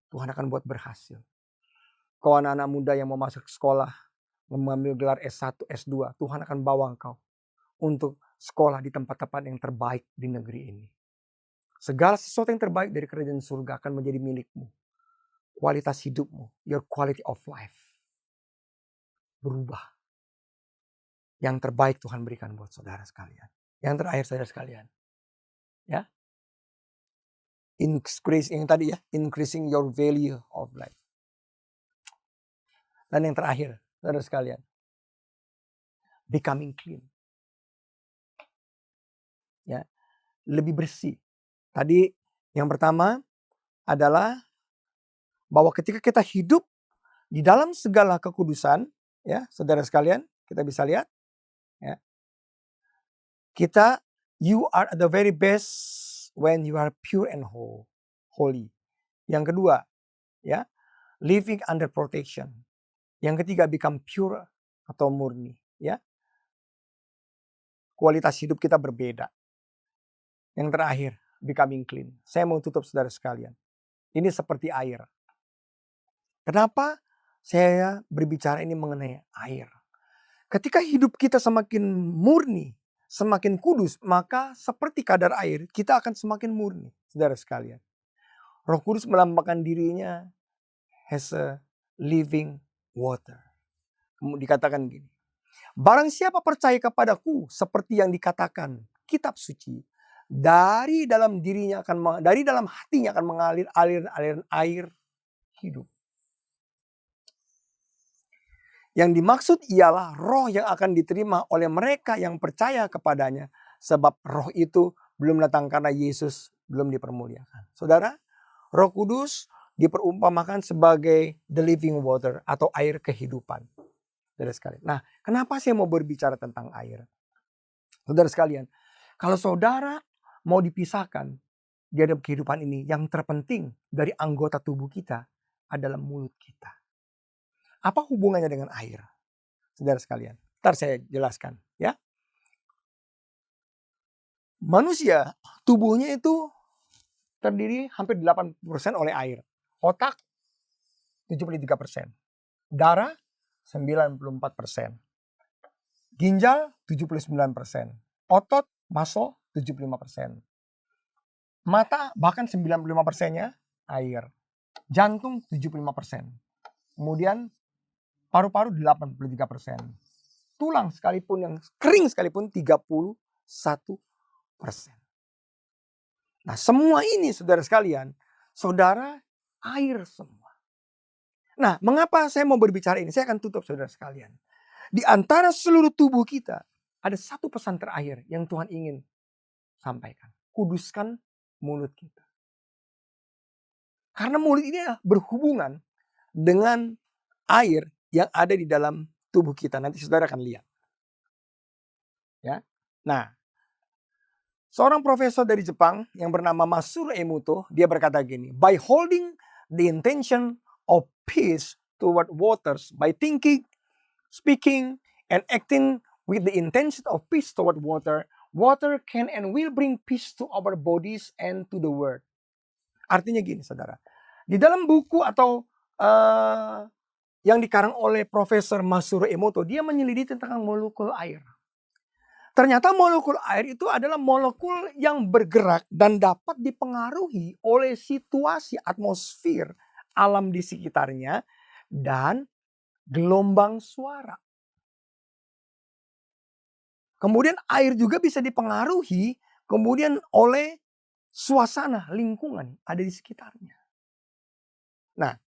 Tuhan akan buat berhasil. Kau anak-anak muda yang mau masuk sekolah, mengambil gelar S1, S2, Tuhan akan bawa engkau untuk sekolah di tempat-tempat yang terbaik di negeri ini. Segala sesuatu yang terbaik dari kerajaan surga akan menjadi milikmu. Kualitas hidupmu, your quality of life, berubah. Yang terbaik Tuhan berikan buat saudara sekalian. Yang terakhir saudara sekalian. Ya. Increasing tadi ya, increasing your value of life. Dan yang terakhir, saudara sekalian, becoming clean. Ya, lebih bersih. Tadi yang pertama adalah bahwa ketika kita hidup di dalam segala kekudusan, ya, saudara sekalian, kita bisa lihat, ya, you are at the very best when you are pure and holy. Yang kedua, ya, living under protection. Yang ketiga, become pure atau murni, ya. Kualitas hidup kita berbeda. Yang terakhir, becoming clean. Saya mau tutup saudara sekalian. Ini seperti air. Kenapa saya berbicara ini mengenai air? Ketika hidup kita semakin murni, semakin kudus, maka seperti kadar air, kita akan semakin murni, saudara sekalian. Roh Kudus melambangkan dirinya as a living water. Dikatakan gini, barang siapa percaya kepadaku, seperti yang dikatakan kitab suci, dari dalam hatinya akan mengalir aliran air hidup. Yang dimaksud ialah roh yang akan diterima oleh mereka yang percaya kepadanya. Sebab roh itu belum datang karena Yesus belum dipermuliakan. Saudara, Roh Kudus diperumpamakan sebagai the living water atau air kehidupan. Saudara sekalian. Nah, kenapa saya mau berbicara tentang air? Saudara sekalian, kalau saudara mau dipisahkan di dalam kehidupan ini, yang terpenting dari anggota tubuh kita adalah mulut kita. Apa hubungannya dengan air? Saudara sekalian, ntar saya jelaskan, ya. Manusia, tubuhnya itu terdiri hampir 80% oleh air. Otak 73%. Darah 94%. Ginjal 79%. Otot, muscle 75%. Mata bahkan 95%-nya air. Jantung 75%. Kemudian paru-paru 83%. Tulang sekalipun yang kering sekalipun 31%. Nah, semua ini saudara sekalian, saudara air semua. Nah, mengapa saya mau berbicara ini? Saya akan tutup saudara sekalian. Di antara seluruh tubuh kita, ada satu pesan terakhir yang Tuhan ingin sampaikan. Kuduskan mulut kita. Karena mulut ini berhubungan dengan air yang ada di dalam tubuh kita. Nanti saudara akan lihat. Ya. Nah, seorang profesor dari Jepang yang bernama Masaru Emoto, dia berkata gini, by holding the intention of peace toward waters, by thinking, speaking, and acting with the intention of peace toward water, water can and will bring peace to our bodies and to the world. Artinya gini, saudara. Di dalam buku atau yang dikarang oleh Profesor Masaru Emoto, dia menyelidiki tentang molekul air. Ternyata molekul air itu adalah molekul yang bergerak dan dapat dipengaruhi oleh situasi atmosfer alam di sekitarnya dan gelombang suara. Kemudian air juga bisa dipengaruhi kemudian oleh suasana lingkungan ada di sekitarnya. Nah,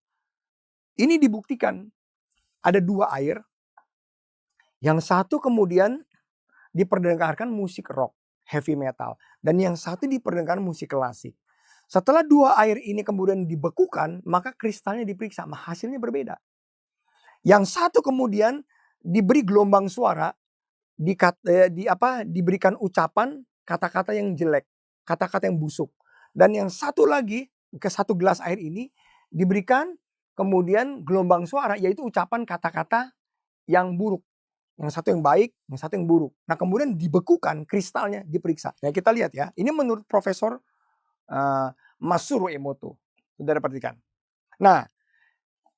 ini dibuktikan ada dua air. Yang satu kemudian diperdengarkan musik rock, heavy metal. Dan yang satu diperdengarkan musik klasik. Setelah dua air ini kemudian dibekukan, maka kristalnya diperiksa, hasilnya berbeda. Yang satu kemudian diberi gelombang suara, diberikan ucapan kata-kata yang jelek, kata-kata yang busuk. Dan yang satu lagi, ke satu gelas air ini diberikan kemudian gelombang suara, yaitu ucapan kata-kata yang buruk. Yang satu yang baik, yang satu yang buruk. Nah, kemudian dibekukan, kristalnya diperiksa. Nah, kita lihat ya. Ini menurut Profesor Masaru Emoto. Saudara perhatikan. Nah,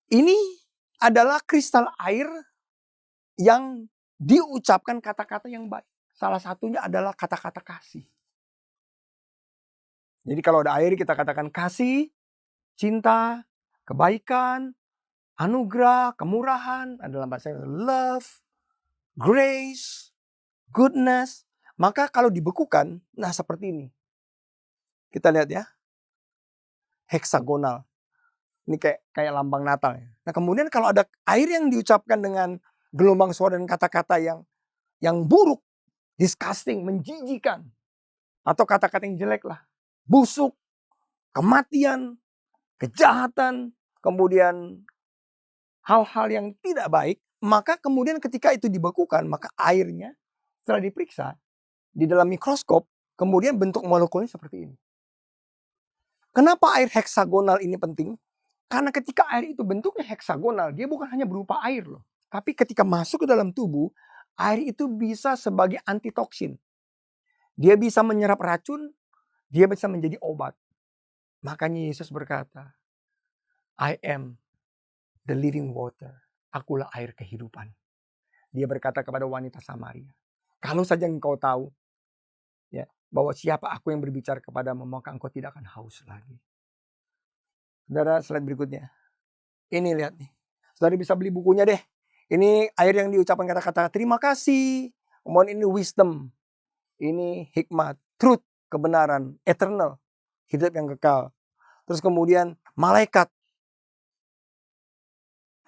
ini adalah kristal air yang diucapkan kata-kata yang baik. Salah satunya adalah kata-kata kasih. Jadi kalau ada air kita katakan kasih, cinta, kebaikan, anugerah, kemurahan, adalah bahasa love, grace, goodness. Maka kalau dibekukan, nah seperti ini. Kita lihat ya. Heksagonal. Ini kayak lambang Natal ya. Nah, kemudian kalau ada air yang diucapkan dengan gelombang suara dan kata-kata yang buruk, disgusting, menjijikan, atau kata-kata yang jelek lah. busuk, kematian, kejahatan, kemudian hal-hal yang tidak baik, maka kemudian ketika itu dibekukan, maka airnya setelah diperiksa di dalam mikroskop, kemudian bentuk molekulnya seperti ini. Kenapa air heksagonal ini penting? Karena ketika air itu bentuknya heksagonal, dia bukan hanya berupa air loh. Tapi ketika masuk ke dalam tubuh, air itu bisa sebagai antitoksin. Dia bisa menyerap racun, dia bisa menjadi obat. Makanya Yesus berkata, I am the living water. Akulah air kehidupan. Dia berkata kepada wanita Samaria, kalau saja engkau tahu ya, bahwa siapa aku yang berbicara kepadamu, maka engkau tidak akan haus lagi. Saudara, slide berikutnya. Ini lihat nih. Saudara bisa beli bukunya deh. Ini air yang diucapkan kata-kata terima kasih. Kemudian ini wisdom. Ini hikmat, truth, kebenaran, eternal, hidup yang kekal. Terus kemudian malaikat,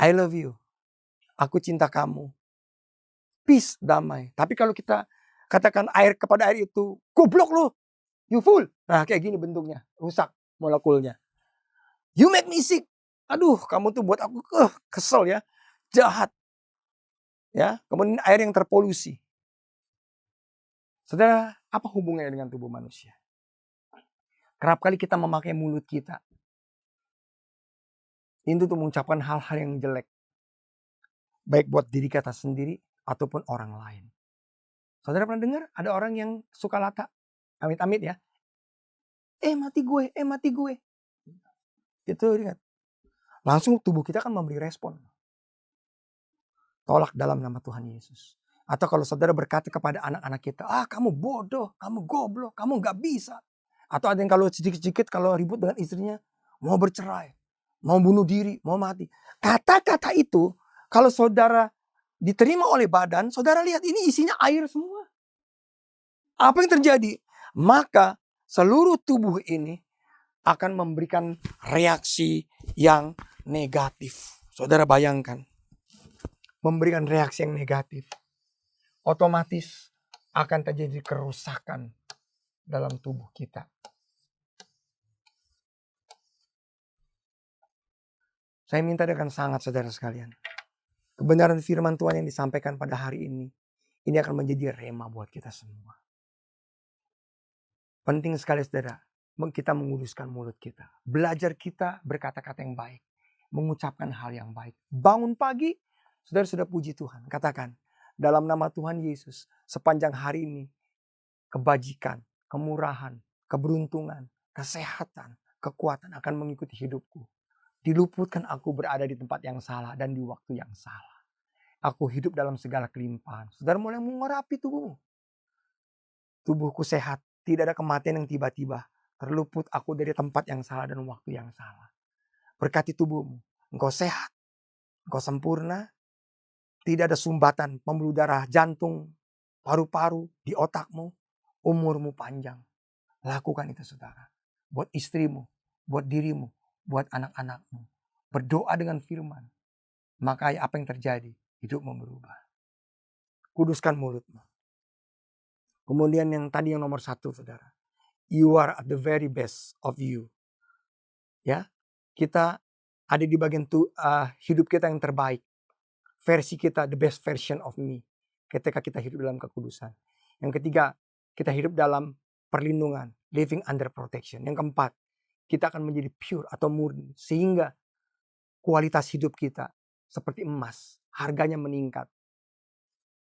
I love you. Aku cinta kamu. Peace, damai. Tapi kalau kita katakan air kepada air itu, goblok lu, you fool. Nah kayak gini bentuknya, rusak molekulnya. You make me sick. Aduh, kamu tuh buat aku kesel ya, jahat. Ya, kemudian air yang terpolusi. Saudara, apa hubungannya dengan tubuh manusia? Kerap kali kita memakai mulut kita itu untuk mengucapkan hal-hal yang jelek. Baik buat diri kita sendiri ataupun orang lain. Saudara pernah dengar ada orang yang suka lata? Amit-amit ya. Mati gue, mati gue. Itu ingat. Langsung tubuh kita kan memberi respon. Tolak dalam nama Tuhan Yesus. Atau kalau saudara berkata kepada anak-anak kita, kamu bodoh, kamu goblok, kamu gak bisa. Atau ada yang kalau sedikit-sedikit kalau ribut dengan istrinya, mau bercerai, mau bunuh diri, mau mati. Kata-kata itu, kalau saudara diterima oleh badan, saudara lihat ini isinya air semua. Apa yang terjadi? Maka seluruh tubuh ini akan memberikan reaksi yang negatif. Saudara bayangkan, memberikan reaksi yang negatif. Otomatis akan terjadi kerusakan dalam tubuh kita. Saya minta dengan sangat saudara sekalian. Kebenaran firman Tuhan yang disampaikan pada hari ini akan menjadi rema buat kita semua. Penting sekali saudara, kita menguduskan mulut kita. Belajar kita berkata-kata yang baik. Mengucapkan hal yang baik. Bangun pagi, saudara sudah puji Tuhan. Katakan, dalam nama Tuhan Yesus, sepanjang hari ini, kebajikan, kemurahan, keberuntungan, kesehatan, kekuatan akan mengikuti hidupku. Diluputkan aku berada di tempat yang salah dan di waktu yang salah. Aku hidup dalam segala kelimpahan. Saudara mulai mengurapi tubuhmu. Tubuhku sehat, tidak ada kematian yang tiba-tiba. Terluput aku dari tempat yang salah dan waktu yang salah. Berkati tubuhmu, engkau sehat, engkau sempurna. Tidak ada sumbatan, pembuluh darah, jantung, paru-paru di otakmu. Umurmu panjang. Lakukan itu saudara. Buat istrimu, buat dirimu, buat anak-anakmu. Berdoa dengan firman. Maka apa yang terjadi? Hidupmu berubah. Kuduskan mulutmu. Kemudian yang tadi yang nomor 1 saudara. You are at the very best of you. Ya, kita ada di bagian hidup kita yang terbaik. Versi kita, the best version of me. Ketika kita hidup dalam kekudusan. Yang ketiga, kita hidup dalam perlindungan. Living under protection. Yang keempat, kita akan menjadi pure atau murni. Sehingga kualitas hidup kita seperti emas. Harganya meningkat.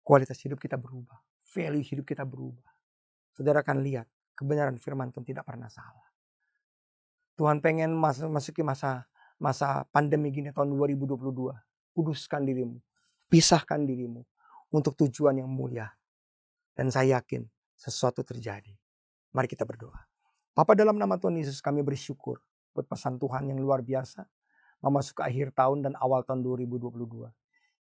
Kualitas hidup kita berubah. Value hidup kita berubah. Saudara akan lihat kebenaran firman Tuhan tidak pernah salah. Tuhan pengen masuki masa pandemi gini tahun 2022. Kuduskan dirimu. Pisahkan dirimu. Untuk tujuan yang mulia. Dan saya yakin sesuatu terjadi. Mari kita berdoa. Bapa, dalam nama Tuhan Yesus kami bersyukur. Buat pesan Tuhan yang luar biasa. Memasuki akhir tahun dan awal tahun 2022.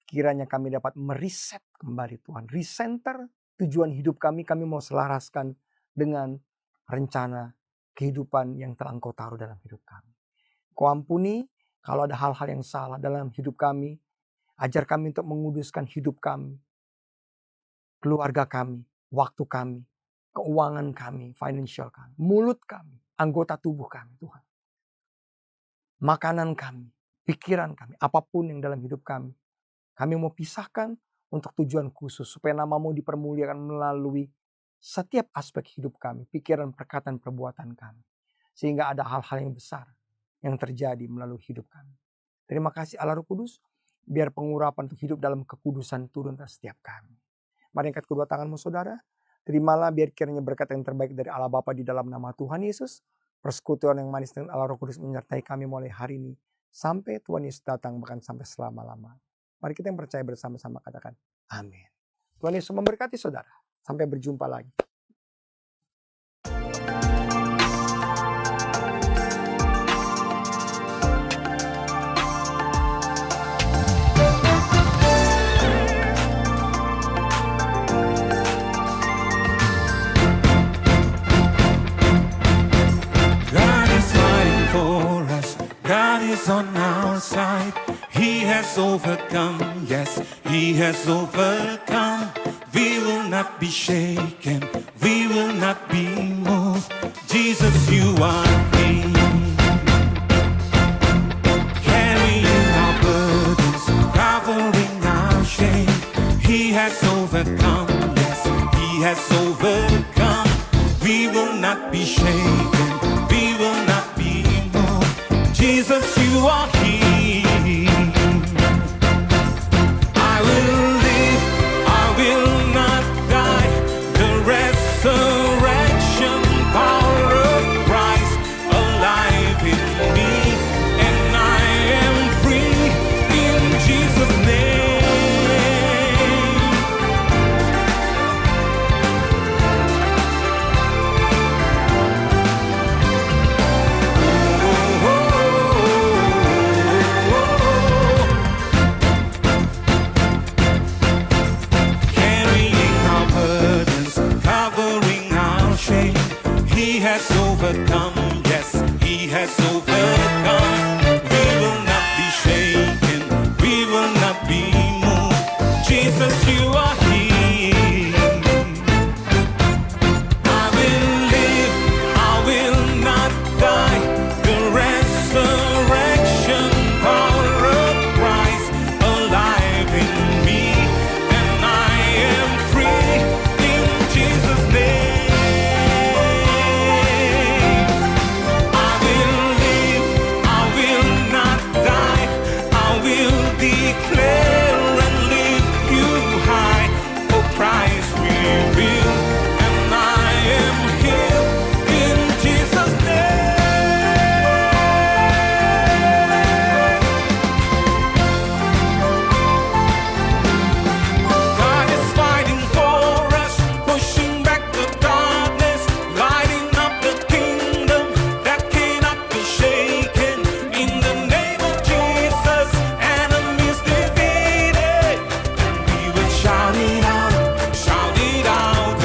Kiranya kami dapat meriset kembali Tuhan. Recenter tujuan hidup kami mau selaraskan dengan rencana kehidupan yang telah Engkau taruh dalam hidup kami. Kau ampuni kalau ada hal-hal yang salah dalam hidup kami. Ajar kami untuk menguduskan hidup kami. Keluarga kami, waktu kami, keuangan kami, financial kami, mulut kami, anggota tubuh kami Tuhan. Makanan kami, pikiran kami, apapun yang dalam hidup kami. Kami mau pisahkan untuk tujuan khusus supaya nama-Mu dipermuliakan melalui setiap aspek hidup kami, pikiran, perkataan, perbuatan kami. Sehingga ada hal-hal yang besar yang terjadi melalui hidup kami. Terima kasih Allah Roh Kudus, biar pengurapan untuk hidup dalam kekudusan turun atas setiap kami. Mari angkat kedua tanganmu saudara, terimalah biar kiranya berkat yang terbaik dari Allah Bapa di dalam nama Tuhan Yesus, persekutuan yang manis dengan Allah Roh Kudus menyertai kami mulai hari ini, sampai Tuhan Yesus datang bahkan sampai selama-lamanya. Mari kita yang percaya bersama-sama katakan, amin. Tuhan Yesus memberkati saudara, sampai berjumpa lagi. God is fighting for us. God is on our side. He has overcome. Yes, He has overcome. We will not be shaken. We will not be moved. Jesus, you are King. Carrying our burdens, covering our shame. He has overcome. Yes, He has overcome. We will not be shaken. We will not be moved. Jesus, you are King. I will live. I will not die. The resurrection power of Christ alive in me, and I am free in Jesus' name. Carrying our burdens, covering our shame. He has overcome, yes, He has overcome. We will not be shaken, we will not be moved. Jesus, you are King. I will live, I will not die. The resurrection power of Christ alive in me, and I am free in Jesus' name. I will live, I will not die. I will declare and lift you high. For Christ revealed, and I am healed in Jesus' name. God is fighting for us, pushing back the darkness, lighting up the kingdom that cannot be shaken. In the name of Jesus, enemies defeated, and we will shout it out, shout it out.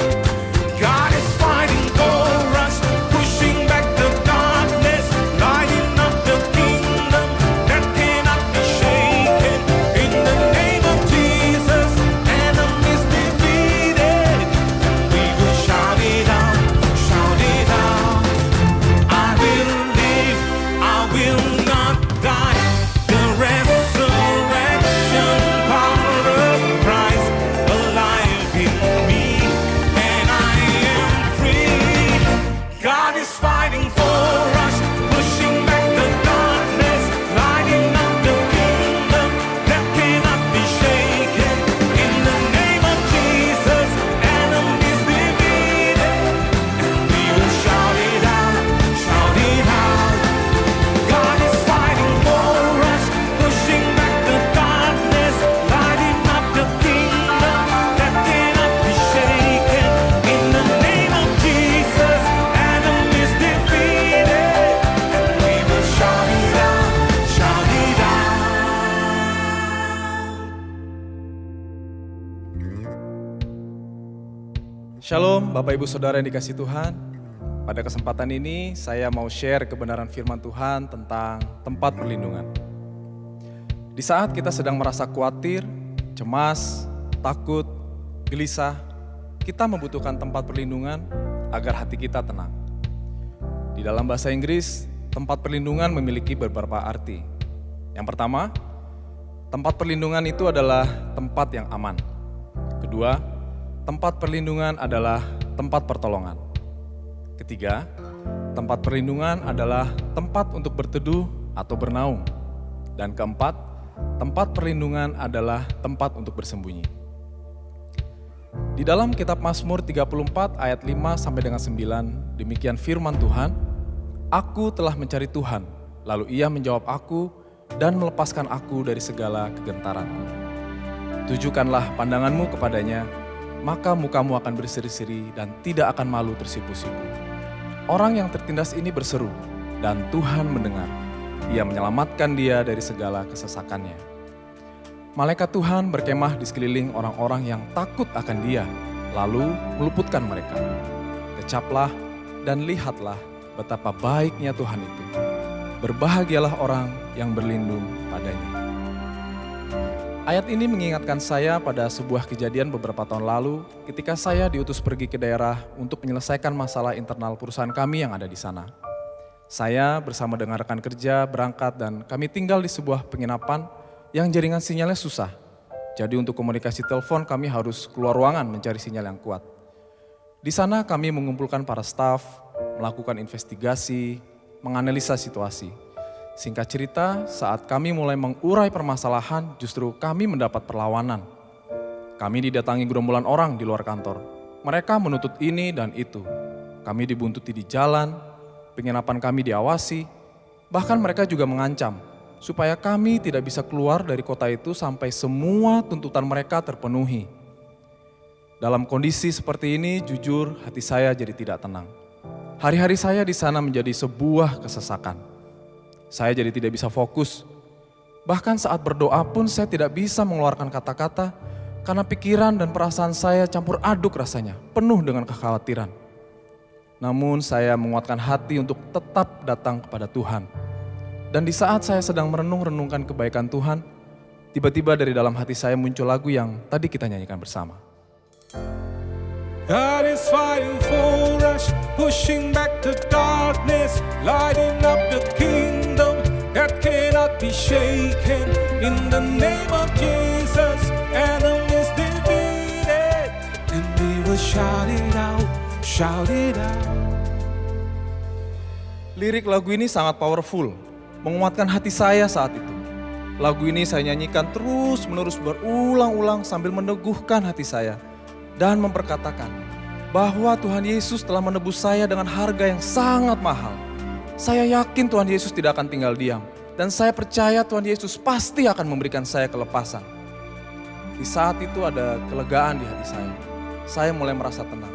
God is fighting for us, pushing back the darkness, lighting up the kingdom that cannot be shaken. In the name of Jesus, enemies defeated, and we will shout it out, shout it out. I will live, I will not die. The resurrection power of Christ alive in me, and I am free. God is fighting for us, pushing back the darkness, lighting up the kingdom that cannot be shaken. In the name of Jesus, enemies defeated, and we will shout it out, shout it out. God is fighting for us, pushing back the darkness, lighting up the kingdom that cannot be shaken. In the name of Jesus, enemies defeated, and we will shout it out, shout it out. Shalom Bapak Ibu Saudara yang dikasihi Tuhan. Pada kesempatan ini saya mau share kebenaran firman Tuhan tentang tempat perlindungan. Di saat kita sedang merasa khawatir, cemas, takut, gelisah, kita membutuhkan tempat perlindungan agar hati kita tenang. Di dalam bahasa Inggris, tempat perlindungan memiliki beberapa arti. Yang pertama, tempat perlindungan itu adalah tempat yang aman. Kedua, tempat perlindungan adalah tempat pertolongan. Ketiga, tempat perlindungan adalah tempat untuk berteduh atau bernaung. Dan keempat, tempat perlindungan adalah tempat untuk bersembunyi. Di dalam kitab Mazmur 34 ayat 5 sampai dengan 9, demikian firman Tuhan, "Aku telah mencari Tuhan, lalu Ia menjawab aku dan melepaskan aku dari segala kegentaranku. Tujukanlah pandanganmu kepadanya, maka mukamu akan berseri-seri dan tidak akan malu tersipu-sipu. Orang yang tertindas ini berseru, dan Tuhan mendengar. Ia menyelamatkan dia dari segala kesesakannya." Malaikat Tuhan berkemah di sekeliling orang-orang yang takut akan Dia, lalu meluputkan mereka. Kecaplah dan lihatlah betapa baiknya Tuhan itu. Berbahagialah orang yang berlindung padanya. Ayat ini mengingatkan saya pada sebuah kejadian beberapa tahun lalu ketika saya diutus pergi ke daerah untuk menyelesaikan masalah internal perusahaan kami yang ada di sana. Saya bersama dengan rekan kerja berangkat dan kami tinggal di sebuah penginapan yang jaringan sinyalnya susah. Jadi untuk komunikasi telepon kami harus keluar ruangan mencari sinyal yang kuat. Di sana kami mengumpulkan para staf, melakukan investigasi, menganalisa situasi. Singkat cerita, saat kami mulai mengurai permasalahan, justru kami mendapat perlawanan. Kami didatangi gerombolan orang di luar kantor. Mereka menuntut ini dan itu. Kami dibuntuti di jalan, penginapan kami diawasi, bahkan mereka juga mengancam supaya kami tidak bisa keluar dari kota itu sampai semua tuntutan mereka terpenuhi. Dalam kondisi seperti ini, jujur hati saya jadi tidak tenang. Hari-hari saya di sana menjadi sebuah kesesakan. Saya jadi tidak bisa fokus. Bahkan saat berdoa pun saya tidak bisa mengeluarkan kata-kata karena pikiran dan perasaan saya campur aduk rasanya, penuh dengan kekhawatiran. Namun saya menguatkan hati untuk tetap datang kepada Tuhan. Dan di saat saya sedang merenung-renungkan kebaikan Tuhan, tiba-tiba dari dalam hati saya muncul lagu yang tadi kita nyanyikan bersama. God is fighting for us, pushing back the darkness, lighting up the kingdom that cannot be shaken. In the name of Jesus, enemies defeated, and we will shout it out, shout it out. Lirik lagu ini sangat powerful, menguatkan hati saya saat itu. Lagu ini saya nyanyikan terus-menerus berulang-ulang sambil meneguhkan hati saya dan memperkatakan bahwa Tuhan Yesus telah menebus saya dengan harga yang sangat mahal. Saya yakin Tuhan Yesus tidak akan tinggal diam dan saya percaya Tuhan Yesus pasti akan memberikan saya kelepasan. Di saat itu ada kelegaan di hati saya. Saya mulai merasa tenang.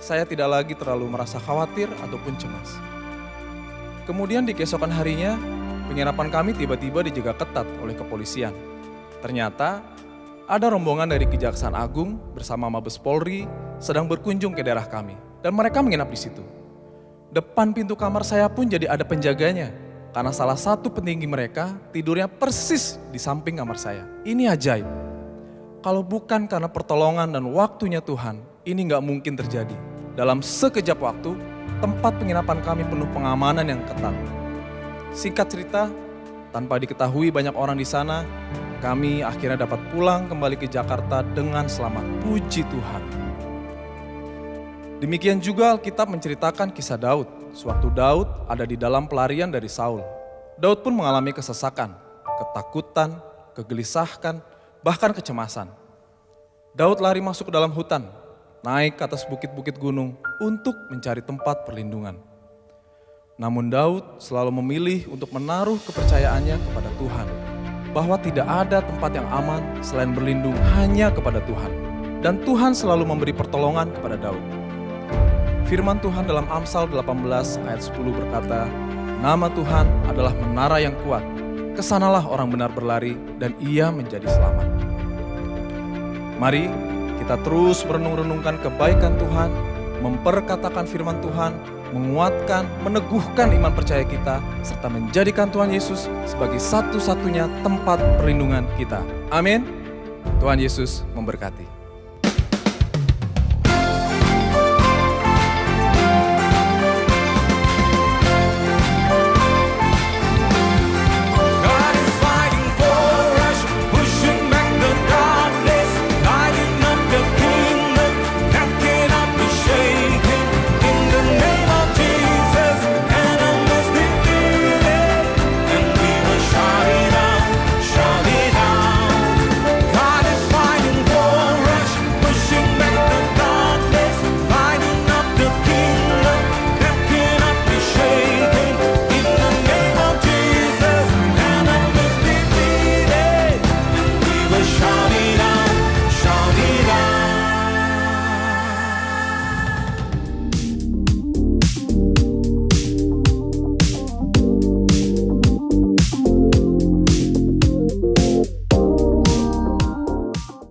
Saya tidak lagi terlalu merasa khawatir ataupun cemas. Kemudian di keesokan harinya, penginapan kami tiba-tiba dijaga ketat oleh kepolisian. Ternyata ada rombongan dari Kejaksaan Agung bersama Mabes Polri sedang berkunjung ke daerah kami. Dan mereka menginap di situ. Depan pintu kamar saya pun jadi ada penjaganya. Karena salah satu petinggi mereka tidurnya persis di samping kamar saya. Ini ajaib. Kalau bukan karena pertolongan dan waktunya Tuhan, ini gak mungkin terjadi. Dalam sekejap waktu, tempat penginapan kami penuh pengamanan yang ketat. Singkat cerita, tanpa diketahui banyak orang di sana, kami akhirnya dapat pulang kembali ke Jakarta dengan selamat. Puji Tuhan. Demikian juga Alkitab menceritakan kisah Daud. Sewaktu Daud ada di dalam pelarian dari Saul, Daud pun mengalami kesesakan, ketakutan, kegelisahan, bahkan kecemasan. Daud lari masuk ke dalam hutan, naik ke atas bukit-bukit gunung untuk mencari tempat perlindungan. Namun Daud selalu memilih untuk menaruh kepercayaannya kepada Tuhan, bahwa tidak ada tempat yang aman selain berlindung hanya kepada Tuhan. Dan Tuhan selalu memberi pertolongan kepada Daud. Firman Tuhan dalam Amsal 18 ayat 10 berkata, "Nama Tuhan adalah menara yang kuat, kesanalah orang benar berlari dan ia menjadi selamat." Mari kita terus merenung-renungkan kebaikan Tuhan, memperkatakan firman Tuhan, menguatkan, meneguhkan iman percaya kita, serta menjadikan Tuhan Yesus sebagai satu-satunya tempat perlindungan kita. Amin. Tuhan Yesus memberkati.